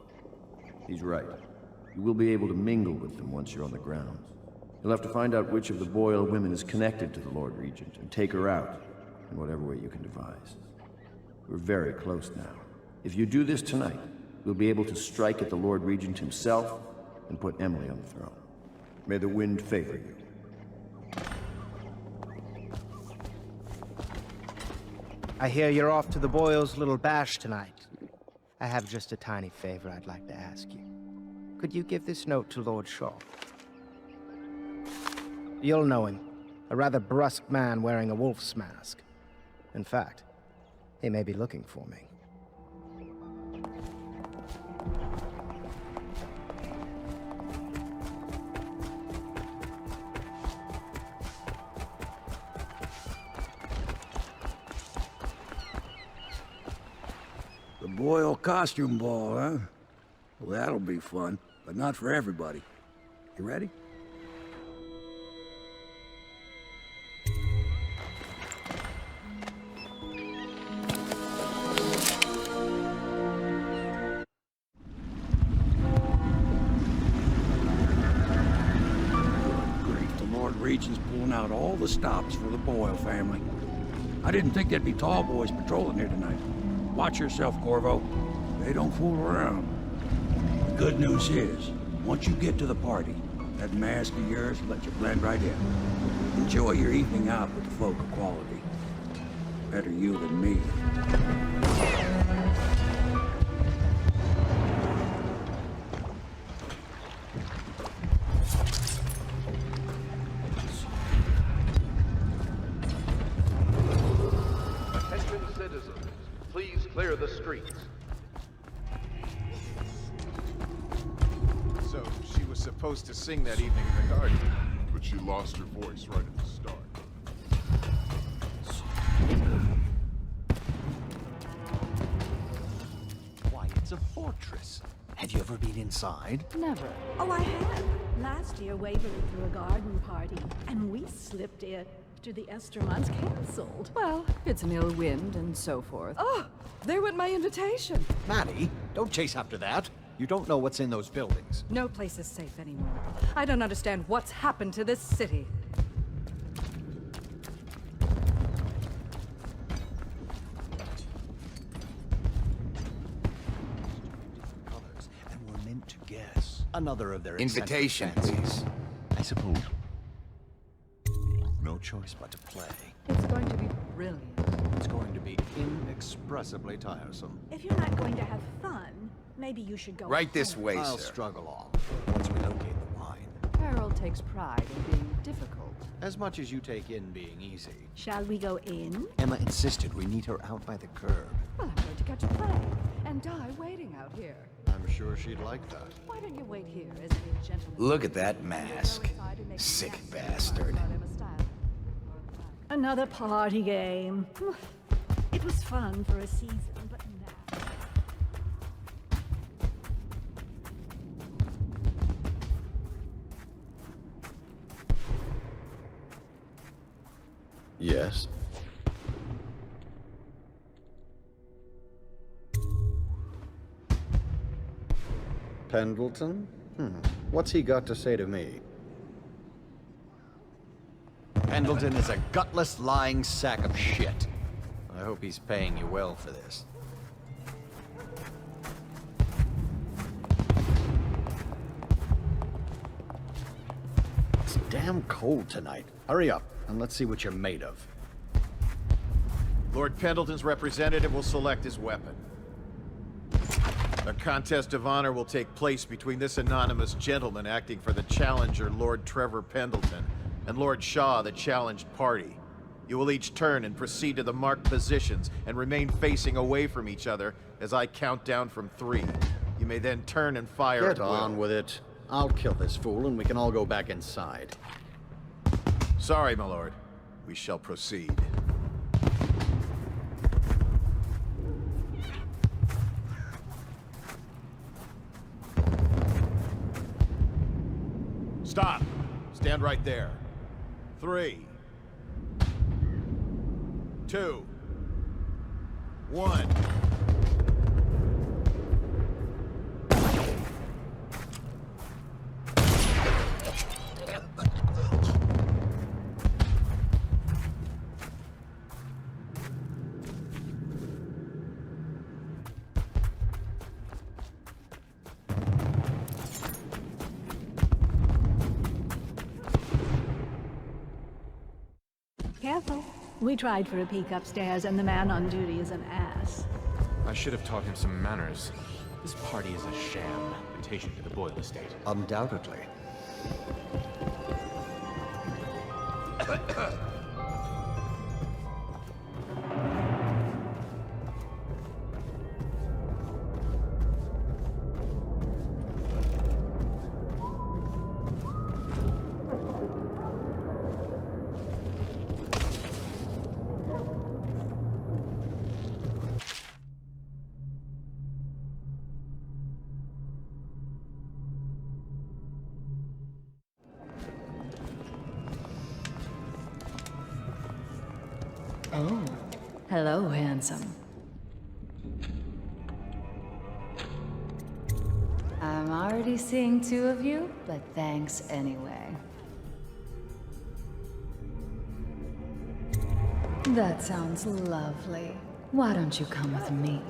He's right. You will be able to mingle with them once you're on the grounds. You'll have to find out which of the Boyle women is connected to the Lord Regent and take her out in whatever way you can devise. We're very close now. If you do this tonight, you'll be able to strike at the Lord Regent himself and put Emily on the throne. May the wind favor you. I hear you're off to the Boyles' little bash tonight. I have just a tiny favor I'd like to ask you. Could you give this note to Lord Shaw? You'll know him. A rather brusque man wearing a wolf's mask. In fact, he may be looking for me. The Boyle costume ball, huh? Well, that'll be fun, but not for everybody. You ready? Regent's pulling out all the stops for the Boyle family. I didn't think there'd be tall boys patrolling here tonight. Watch yourself, Corvo. They don't fool around. The good news is, once you get to the party, that mask of yours will let you blend right in. Enjoy your evening out with the folk of quality. Better you than me. Clear the streets. So, she was supposed to sing that evening in the garden. But she lost her voice right at the start. Why, it's a fortress. Have you ever been inside? Never. Oh, I have. Last year, Waverly threw a garden party, and we slipped in after the Estermonds canceled. Well, it's an ill wind and so forth. Oh, there went my invitation. Maddie, don't chase after that. You don't know what's in those buildings. No place is safe anymore. I don't understand what's happened to this city. And we're meant to guess another of their invitation, please. I suppose. No choice but to play. It's going to be brilliant. It's going to be inexpressibly tiresome. If you're not going to have fun, maybe you should go right this way, I'll sir. struggle on once we locate the wine. Harold takes pride in being difficult. As much as you take in being easy. Shall we go in? Emma insisted we meet her out by the curb. Well, I'm going to catch a plane and die waiting out here. I'm sure she'd like that. Why don't you wait here as a gentleman? Look at that mask. Sick bastard. Another party game. It was fun for a season, but now... Yes? Pendleton? What's he got to say to me? Pendleton is a gutless, lying sack of shit. I hope he's paying you well for this. It's damn cold tonight. Hurry up, and let's see what you're made of. Lord Pendleton's representative will select his weapon. A contest of honor will take place between this anonymous gentleman acting for the challenger, Lord Trevor Pendleton, and Lord Shaw, the challenged party. You will each turn and proceed to the marked positions and remain facing away from each other as I count down from 3. You may then turn and fire Get on with it. I'll kill this fool and we can all go back inside. Sorry, my lord. We shall proceed. Stop! Stand right there. 3, 2, 1. Careful. We tried for a peek upstairs, and the man on duty is an ass. I should have taught him some manners. This party is a sham invitation to the Boyle estate. Undoubtedly. Oh, hello, handsome. I'm already seeing 2 of you, but thanks anyway. That sounds lovely. Why don't you come with me?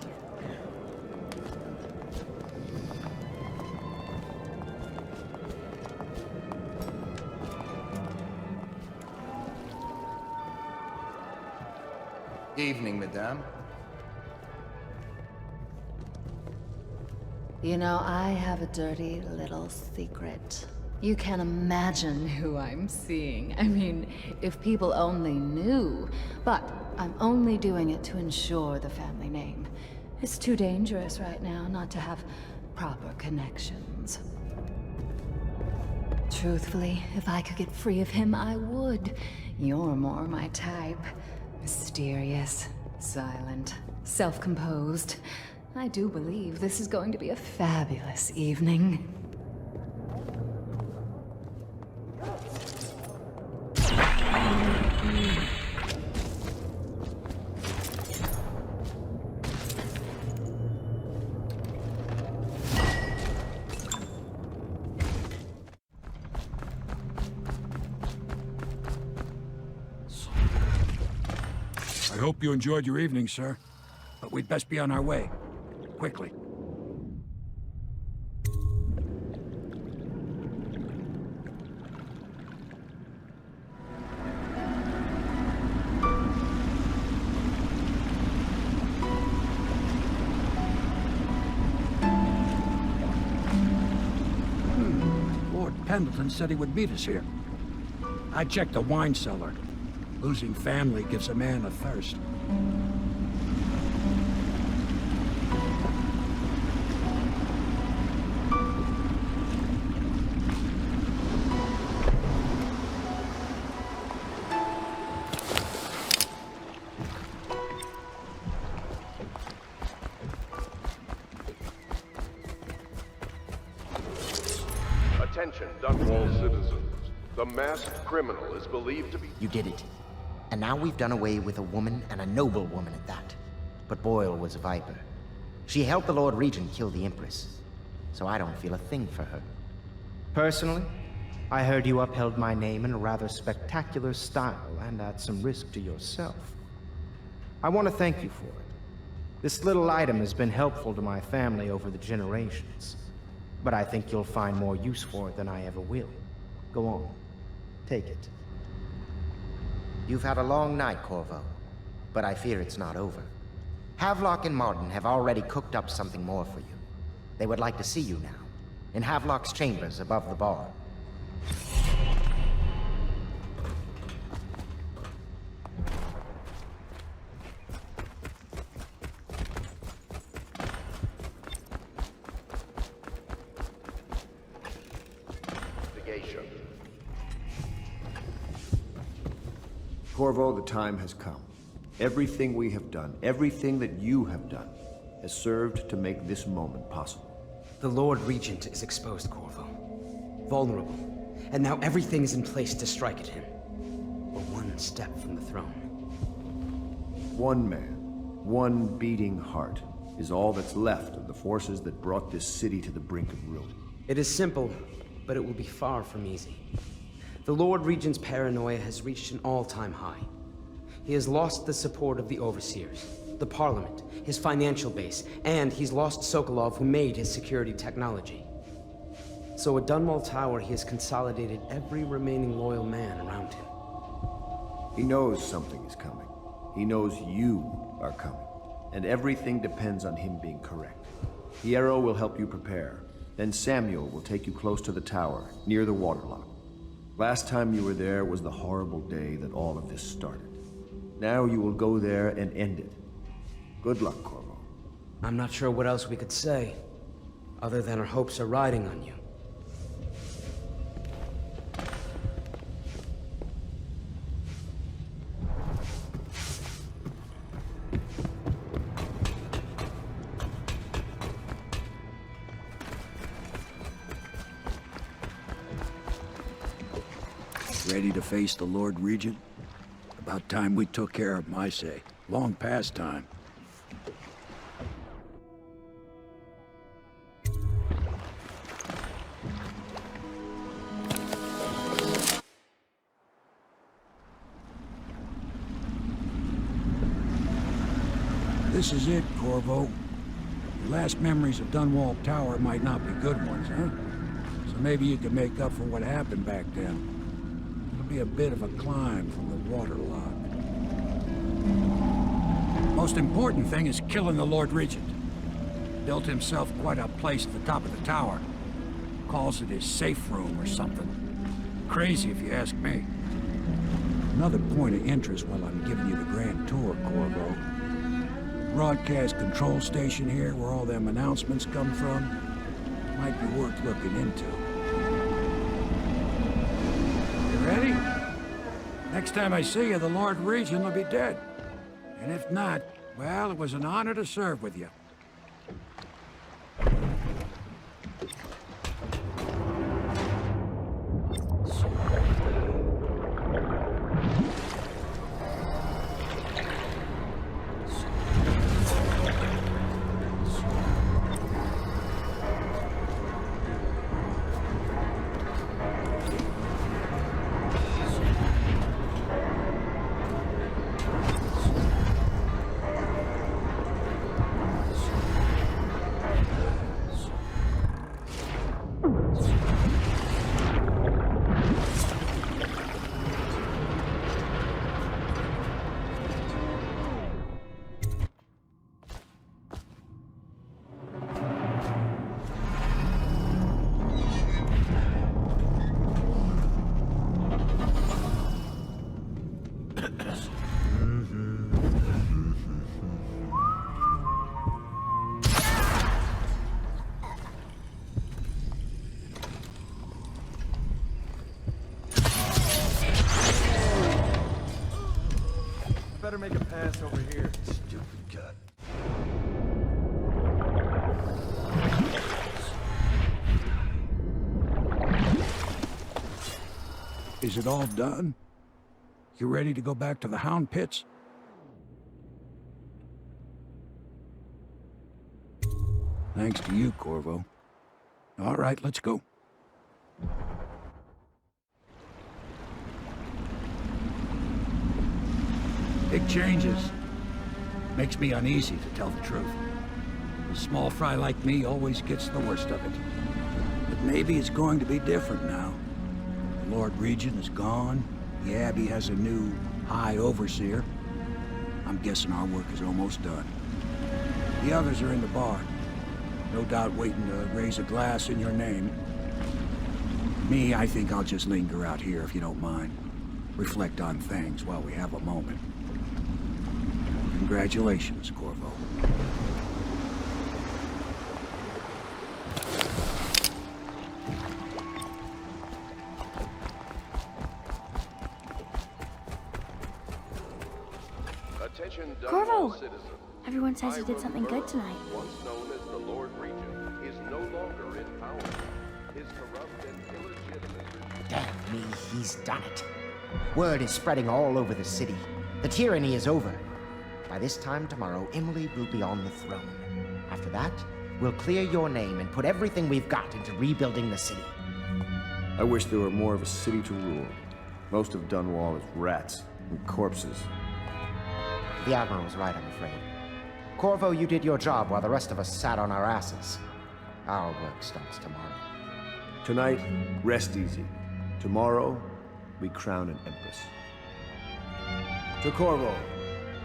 Evening, madame. You know, I have a dirty little secret. You can't imagine who I'm seeing. I mean, if people only knew. But I'm only doing it to ensure the family name. It's too dangerous right now not to have proper connections. Truthfully, if I could get free of him, I would. You're more my type. Mysterious, silent, self-composed. I do believe this is going to be a fabulous evening. I hope you enjoyed your evening, sir. But we'd best be on our way. Quickly. Lord Pendleton said he would meet us here. I checked the wine cellar. Losing family gives a man a thirst. Attention, Dunwall citizens. The masked criminal is believed to be... You did it. And now we've done away with a woman, and a noble woman at that. But Boyle was a viper. She helped the Lord Regent kill the Empress, so I don't feel a thing for her. Personally, I heard you upheld my name in a rather spectacular style and at some risk to yourself. I want to thank you for it. This little item has been helpful to my family over the generations, but I think you'll find more use for it than I ever will. Go on, take it. You've had a long night, Corvo, but I fear it's not over. Havelock and Martin have already cooked up something more for you. They would like to see you now, in Havelock's chambers above the bar. Corvo, the time has come. Everything we have done, everything that you have done, has served to make this moment possible. The Lord Regent is exposed, Corvo. Vulnerable. And now everything is in place to strike at him. We're one step from the throne. One man, one beating heart, is all that's left of the forces that brought this city to the brink of ruin. It is simple, but it will be far from easy. The Lord Regent's paranoia has reached an all-time high. He has lost the support of the Overseers, the Parliament, his financial base, and he's lost Sokolov, who made his security technology. So at Dunwall Tower, he has consolidated every remaining loyal man around him. He knows something is coming. He knows you are coming. And everything depends on him being correct. Piero will help you prepare. Then Samuel will take you close to the tower, near the waterlock. Last time you were there was the horrible day that all of this started. Now you will go there and end it. Good luck, Corvo. I'm not sure what else we could say, other than our hopes are riding on you. Ready to face the Lord Regent? About time we took care of my say. Long past time. This is it, Corvo. Your last memories of Dunwall Tower might not be good ones, huh? So maybe you could make up for what happened back then. It'll be a bit of a climb from the waterlock. Most important thing is killing the Lord Regent. Built himself quite a place at the top of the tower. Calls it his safe room or something. Crazy if you ask me. Another point of interest while I'm giving you the grand tour, Corvo. Broadcast control station here where all them announcements come from. Might be worth looking into. Ready? Next time I see you, the Lord Regent will be dead. And if not, well, it was an honor to serve with you. Better make a pass over here. Stupid gut. Is it all done? You ready to go back to the Hound Pits? Thanks to you, Corvo. All right, let's go. Big changes. Makes me uneasy, to tell the truth. A small fry like me always gets the worst of it. But maybe it's going to be different now. The Lord Regent is gone. The Abbey has a new High Overseer. I'm guessing our work is almost done. The others are in the bar. No doubt waiting to raise a glass in your name. Me, I think I'll just linger out here if you don't mind. Reflect on things while we have a moment. Congratulations, Corvo. Attention, Corvo! Dunwall citizens. Everyone says he did something good tonight. Once known as the Lord Regent, is no longer in power. His corrupt and illegitimate... Damn me, he's done it. Word is spreading all over the city. The tyranny is over. By this time tomorrow, Emily will be on the throne. After that, we'll clear your name and put everything we've got into rebuilding the city. I wish there were more of a city to rule. Most of Dunwall is rats and corpses. The Admiral's right, I'm afraid. Corvo, you did your job while the rest of us sat on our asses. Our work starts tomorrow. Tonight, rest easy. Tomorrow, we crown an empress. To Corvo,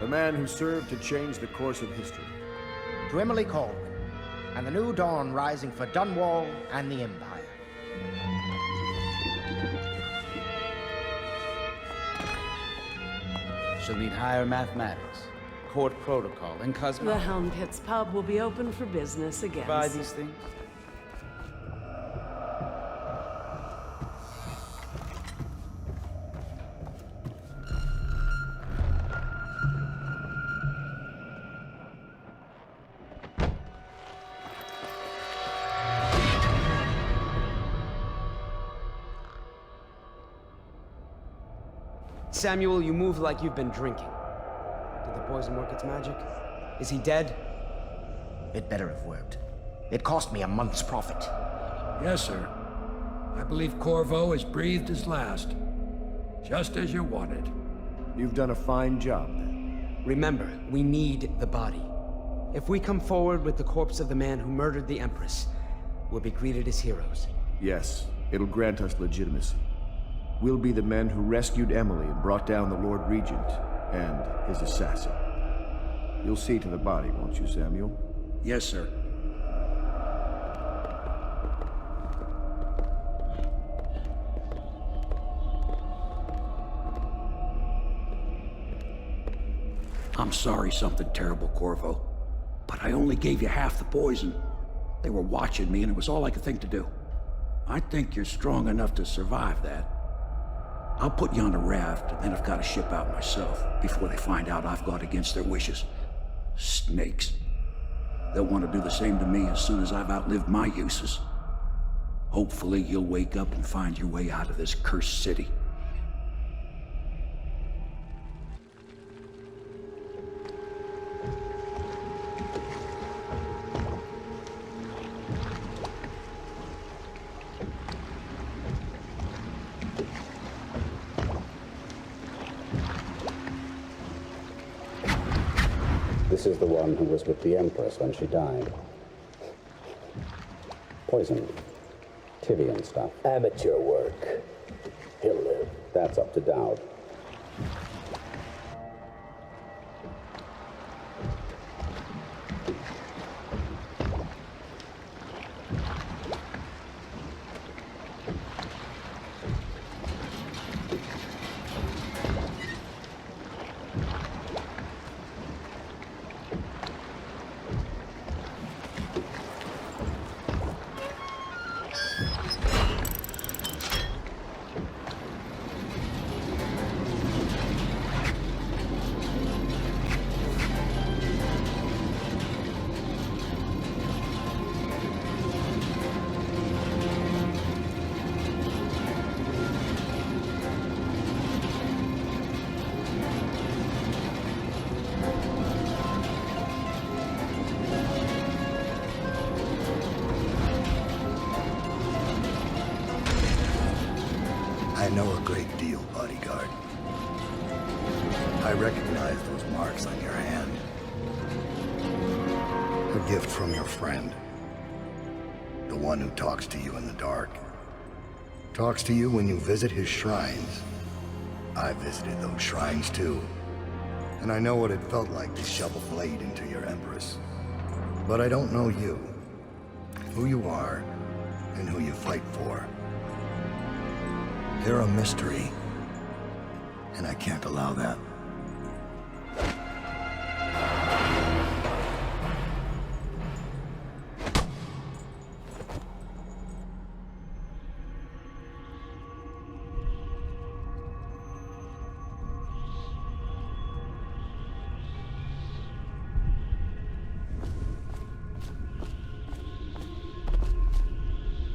the man who served to change the course of history. To Emily Caldwin, and the new dawn rising for Dunwall and the Empire. She'll need higher mathematics, court protocol, and cosmology. The Hound Pits pub will be open for business again. Buy these things? Samuel, you move like you've been drinking. Did the poison work its magic? Is he dead? It better have worked. It cost me a month's profit. Yes, sir. I believe Corvo has breathed his last. Just as you wanted. You've done a fine job, then. Remember, we need the body. If we come forward with the corpse of the man who murdered the Empress, we'll be greeted as heroes. Yes, it'll grant us legitimacy. We'll be the men who rescued Emily and brought down the Lord Regent and his assassin. You'll see to the body, won't you, Samuel? Yes, sir. I'm sorry something terrible, Corvo. But I only gave you half the poison. They were watching me and it was all I could think to do. I think you're strong enough to survive that. I'll put you on a raft, and then I've got to ship out myself before they find out I've gone against their wishes. Snakes. They'll want to do the same to me as soon as I've outlived my uses. Hopefully you'll wake up and find your way out of this cursed city. This is the one who was with the Empress when she died. Poisoned. Tivian stuff. Amateur work. He'll live. That's up to Dowd. know a great deal, bodyguard. I recognize those marks on your hand. A gift from your friend. The one who talks to you in the dark. Talks to you when you visit his shrines. I visited those shrines too. And I know what it felt like to shove a blade into your Empress. But I don't know you. Who you are, and who you fight for. You're a mystery. And I can't allow that.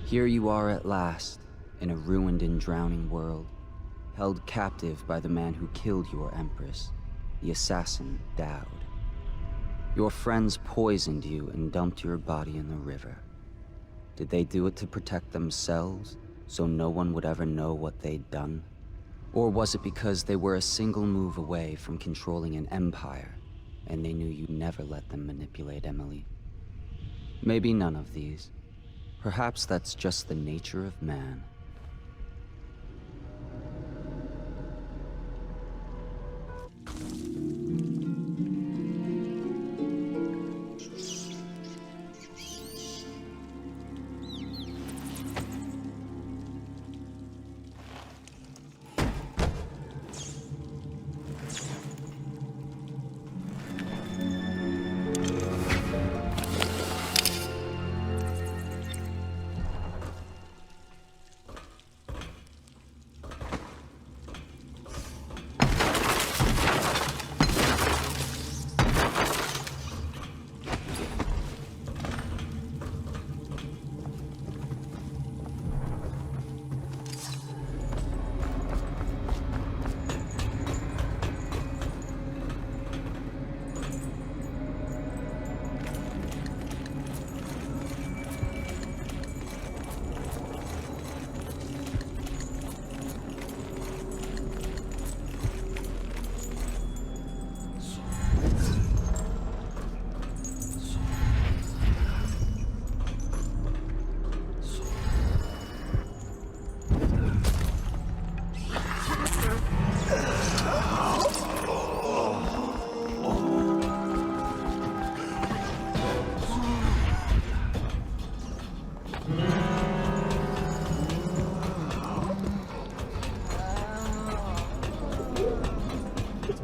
Here you are at last, in a ruined and drowning world, held captive by the man who killed your Empress, the assassin Dowd. Your friends poisoned you and dumped your body in the river. Did they do it to protect themselves, so no one would ever know what they'd done? Or was it because they were a single move away from controlling an empire, and they knew you'd never let them manipulate Emily? Maybe none of these. Perhaps that's just the nature of man.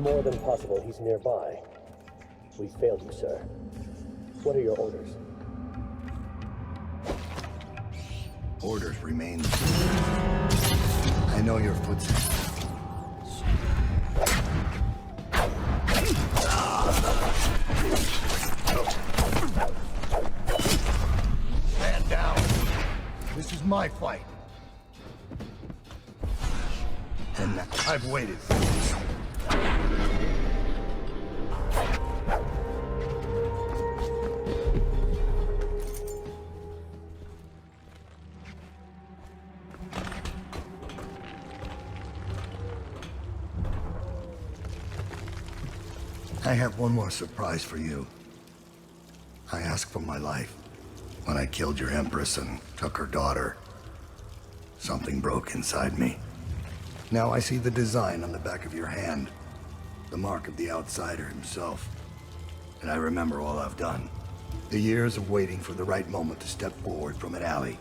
More than possible he's nearby. We failed you, sir. What are your orders? Orders remain the same. I know your footsteps. Stand down. This is my fight. And I've waited for this. I have one more surprise for you. I asked for my life when I killed your Empress and took her daughter. Something broke inside me. Now I see the design on the back of your hand, the mark of the outsider himself. And I remember all I've done. The years of waiting for the right moment to step forward from an alley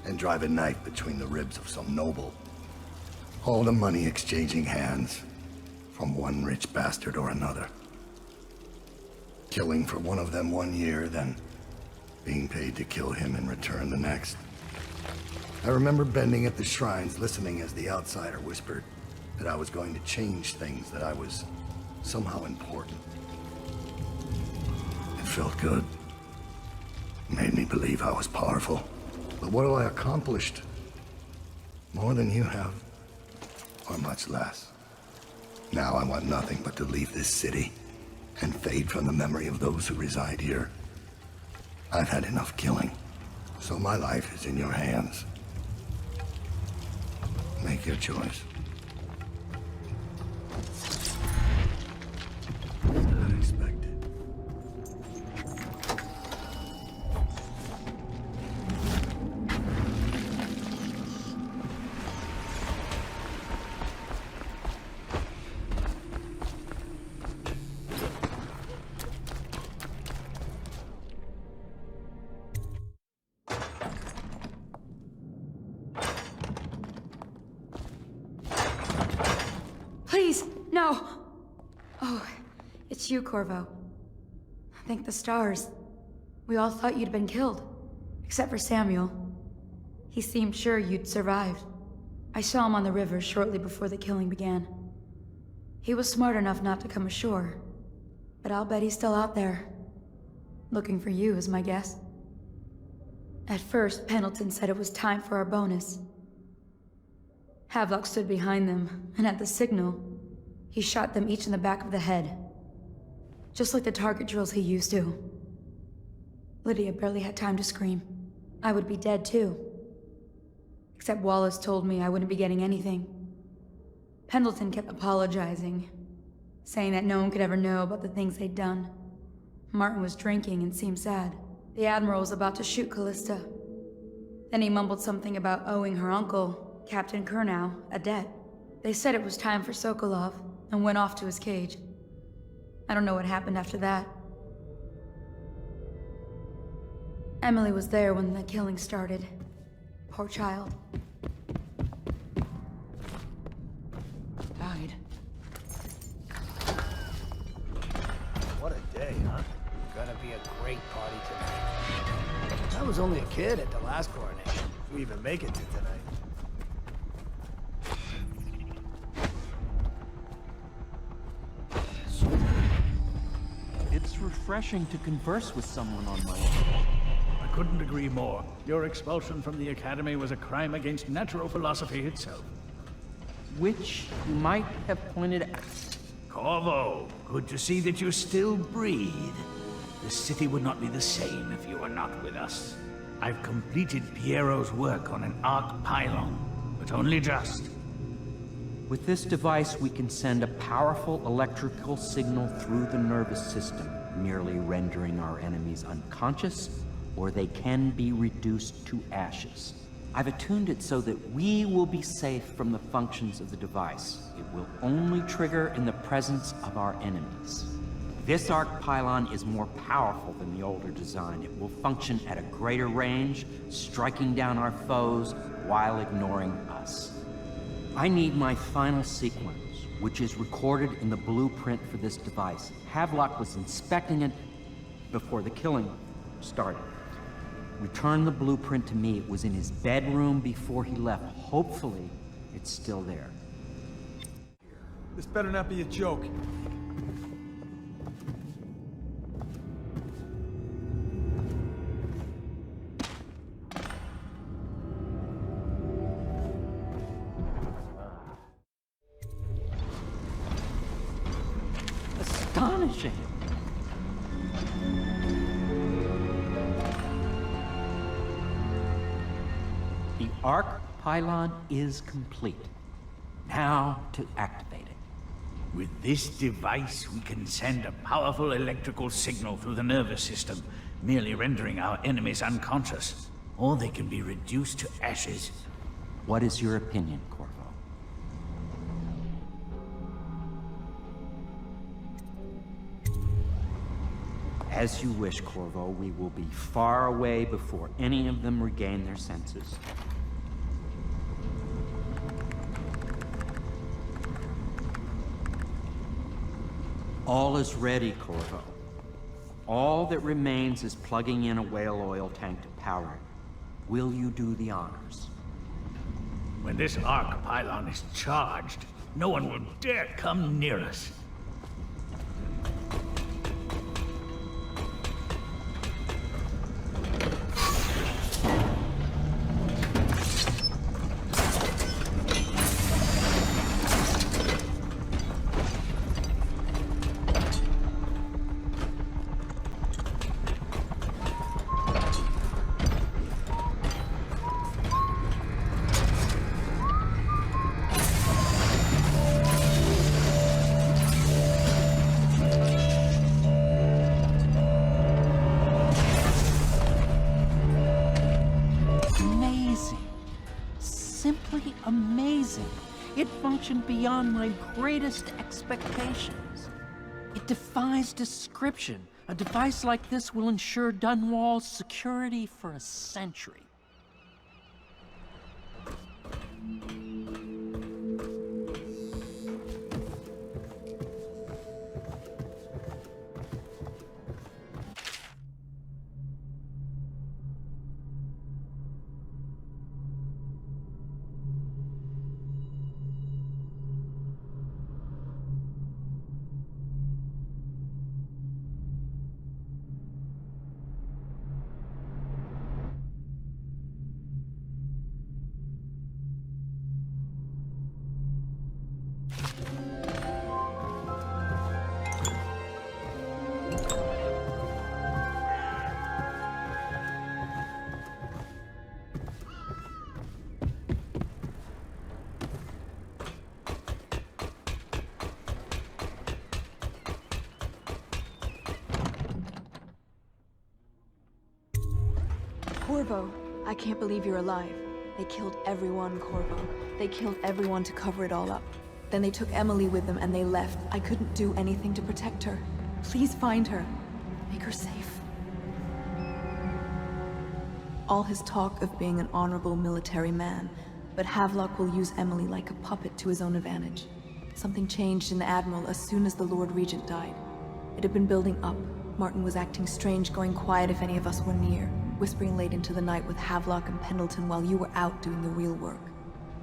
and drive a knife between the ribs of some noble. All the money exchanging hands from one rich bastard or another. Killing for one of them 1 year, then being paid to kill him in return the next. I remember bending at the shrines, listening as the outsider whispered that I was going to change things, that I was somehow important. It felt good. Made me believe I was powerful. But what have I accomplished? More than you have, or much less. Now I want nothing but to leave this city and fade from the memory of those who reside here. I've had enough killing, so my life is in your hands. Make your choice. Unexpected. Please, no! Oh, it's you, Corvo. Thank the stars. We all thought you'd been killed. Except for Samuel. He seemed sure you'd survived. I saw him on the river shortly before the killing began. He was smart enough not to come ashore. But I'll bet he's still out there. Looking for you, is my guess. At first, Pendleton said it was time for our bonus. Havelock stood behind them, and at the signal, he shot them each in the back of the head. Just like the target drills he used to. Lydia barely had time to scream. I would be dead too. Except Wallace told me I wouldn't be getting anything. Pendleton kept apologizing, saying that no one could ever know about the things they'd done. Martin was drinking and seemed sad. The Admiral was about to shoot Callista. Then he mumbled something about owing her uncle, Captain Kurnow, a debt. They said it was time for Sokolov, and went off to his cage. I don't know what happened after that. Emily was there when the killing started. Poor child. Died. What a day, huh? Gonna be a great party tonight. I was only a kid at the last coronation. If we even make it to tonight. It's refreshing to converse with someone on my own. I couldn't agree more. Your expulsion from the Academy was a crime against natural philosophy itself. Which you might have pointed out. Corvo, good to see that you still breathe. The city would not be the same if you were not with us. I've completed Piero's work on an arc pylon, but only just. With this device, we can send a powerful electrical signal through the nervous system, merely rendering our enemies unconscious, or they can be reduced to ashes. I've attuned it so that we will be safe from the functions of the device. It will only trigger in the presence of our enemies. This arc pylon is more powerful than the older design. It will function at a greater range, striking down our foes while ignoring us. I need my final sequence, which is recorded in the blueprint for this device. Havelock was inspecting it before the killing started. Return the blueprint to me. It was in his bedroom before he left. Hopefully, it's still there. This better not be a joke. Astonishing! The arc pylon is complete. Now to activate it. With this device, we can send a powerful electrical signal through the nervous system, merely rendering our enemies unconscious. Or they can be reduced to ashes. What is your opinion, Corvo? As you wish, Corvo. We will be far away before any of them regain their senses. All is ready, Corvo. All that remains is plugging in a whale oil tank to power it. Will you do the honors? When this arc pylon is charged, no one will dare come near us. simply amazing. It functioned beyond my greatest expectations. It defies description. A device like this will ensure Dunwall's security for a century. Corvo, I can't believe you're alive. They killed everyone, Corvo. They killed everyone to cover it all up. Then they took Emily with them and they left. I couldn't do anything to protect her. Please find her. Make her safe. All his talk of being an honorable military man, but Havelock will use Emily like a puppet to his own advantage. Something changed in the Admiral as soon as the Lord Regent died. It had been building up. Martin was acting strange, going quiet if any of us were near, whispering late into the night with Havelock and Pendleton while you were out doing the real work.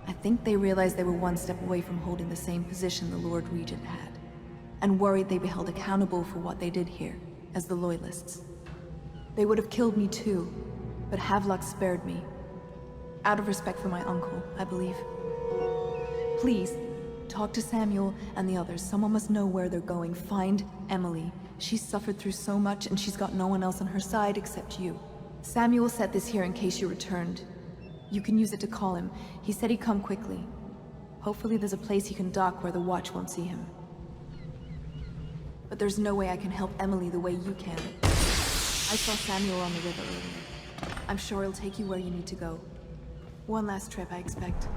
I think they realized they were one step away from holding the same position the Lord Regent had, and worried they'd be held accountable for what they did here, as the Loyalists. They would have killed me too, but Havelock spared me. Out of respect for my uncle, I believe. Please, talk to Samuel and the others. Someone must know where they're going. Find Emily. She's suffered through so much and she's got no one else on her side except you. Samuel set this here in case you returned. You can use it to call him. He said he'd come quickly. Hopefully there's a place he can dock where the watch won't see him. But there's no way I can help Emily the way you can. I saw Samuel on the river earlier. I'm sure he'll take you where you need to go. One last trip, I expect.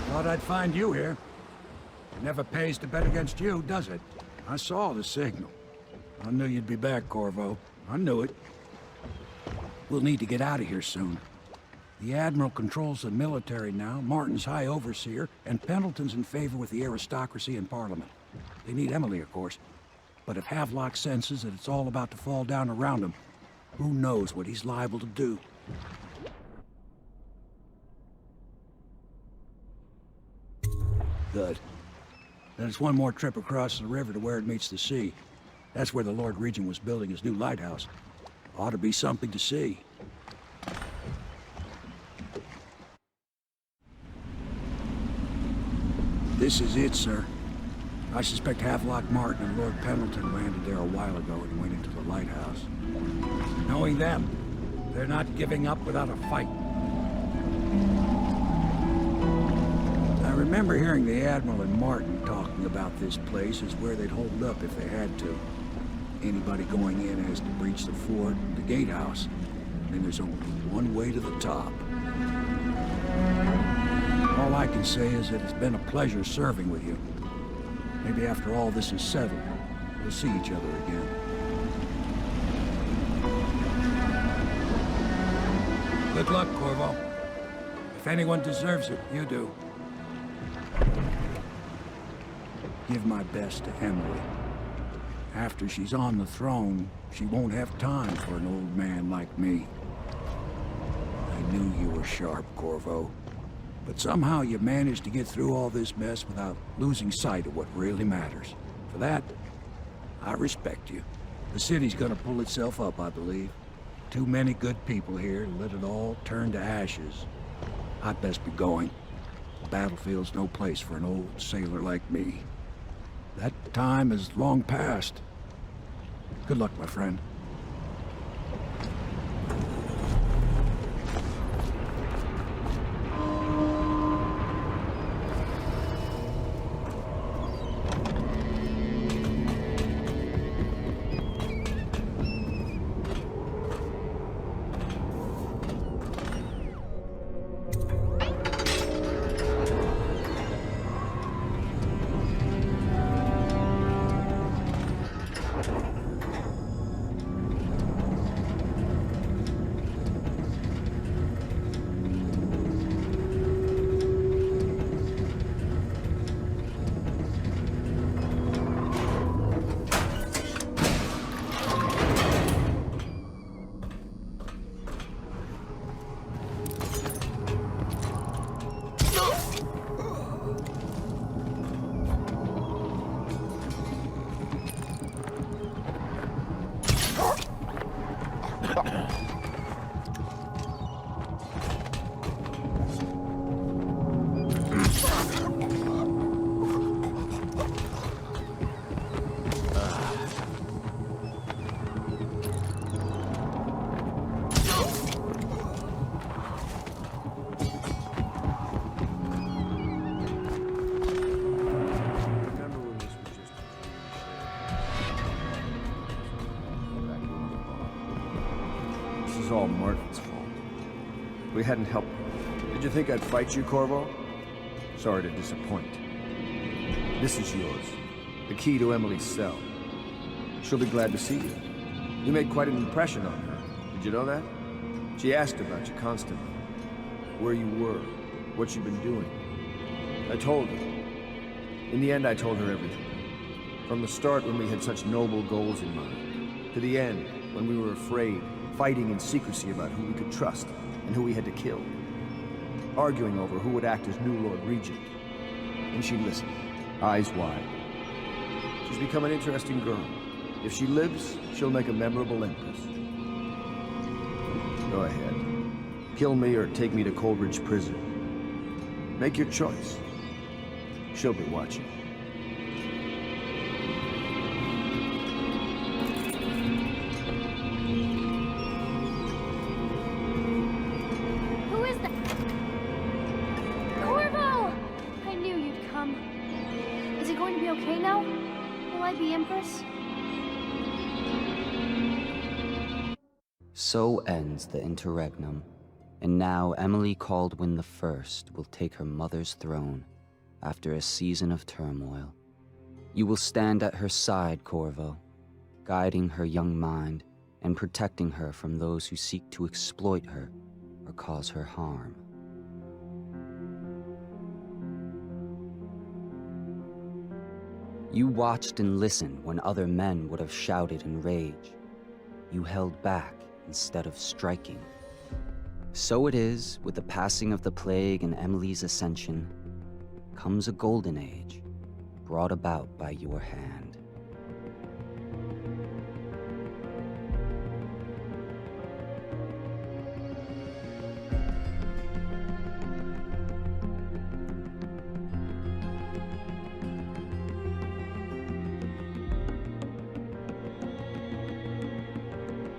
Thought I'd find you here. It never pays to bet against you, does it? I saw the signal. I knew you'd be back, Corvo. I knew it. We'll need to get out of here soon. The Admiral controls the military now, Martin's High Overseer, and Pendleton's in favor with the aristocracy and Parliament. They need Emily, of course. But if Havelock senses that it's all about to fall down around him, who knows what he's liable to do? Good. Then it's one more trip across the river to where it meets the sea. That's where the Lord Regent was building his new lighthouse. Ought to be something to see. This is it, sir. I suspect Havelock Martin and Lord Pendleton landed there a while ago and went into the lighthouse. Knowing them, they're not giving up without a fight. I remember hearing the Admiral and Martin talking about this place as where they'd hold up if they had to. Anybody going in has to breach the fort, the gatehouse, and there's only one way to the top. All I can say is that it's been a pleasure serving with you. Maybe after all this is settled, we'll see each other again. Good luck, Corvo. If anyone deserves it, you do. Give my best to Emily. After she's on the throne, she won't have time for an old man like me. I knew you were sharp, Corvo. But somehow you managed to get through all this mess without losing sight of what really matters. For that, I respect you. The city's gonna pull itself up, I believe. Too many good people here to let it all turn to ashes. I'd best be going. The battlefield's no place for an old sailor like me. That time is long past. Good luck, my friend. was all Martin's fault. We hadn't helped. Did you think I'd fight you, Corvo? Sorry to disappoint. This is yours. The key to Emily's cell. She'll be glad to see you. You made quite an impression on her. Did you know that? She asked about you constantly. Where you were, what you'd been doing. I told her. In the end, I told her everything. From the start, when we had such noble goals in mind, to the end, when we were afraid, fighting in secrecy about who we could trust and who we had to kill. Arguing over who would act as new Lord Regent. And she listened, eyes wide. She's become an interesting girl. If she lives, she'll make a memorable empress. Go ahead. Kill me or take me to Coleridge Prison. Make your choice. She'll be watching. Who is that? Corvo! I knew you'd come. Is it going to be okay now? Will I be Empress? So ends the interregnum, and now Emily Caldwin I will take her mother's throne after a season of turmoil. You will stand at her side, Corvo, guiding her young mind and protecting her from those who seek to exploit her or cause her harm. You watched and listened when other men would have shouted in rage. You held back instead of striking. So it is, with the passing of the plague and Emily's ascension, comes a golden age, brought about by your hand.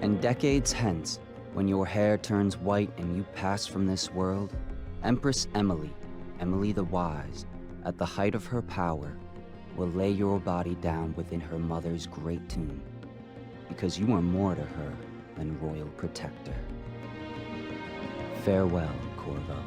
And decades hence, when your hair turns white and you pass from this world, Empress Emily, Emily the Wise, at the height of her power, will lay your body down within her mother's great tomb, because you are more to her than royal protector. Farewell, Corvo.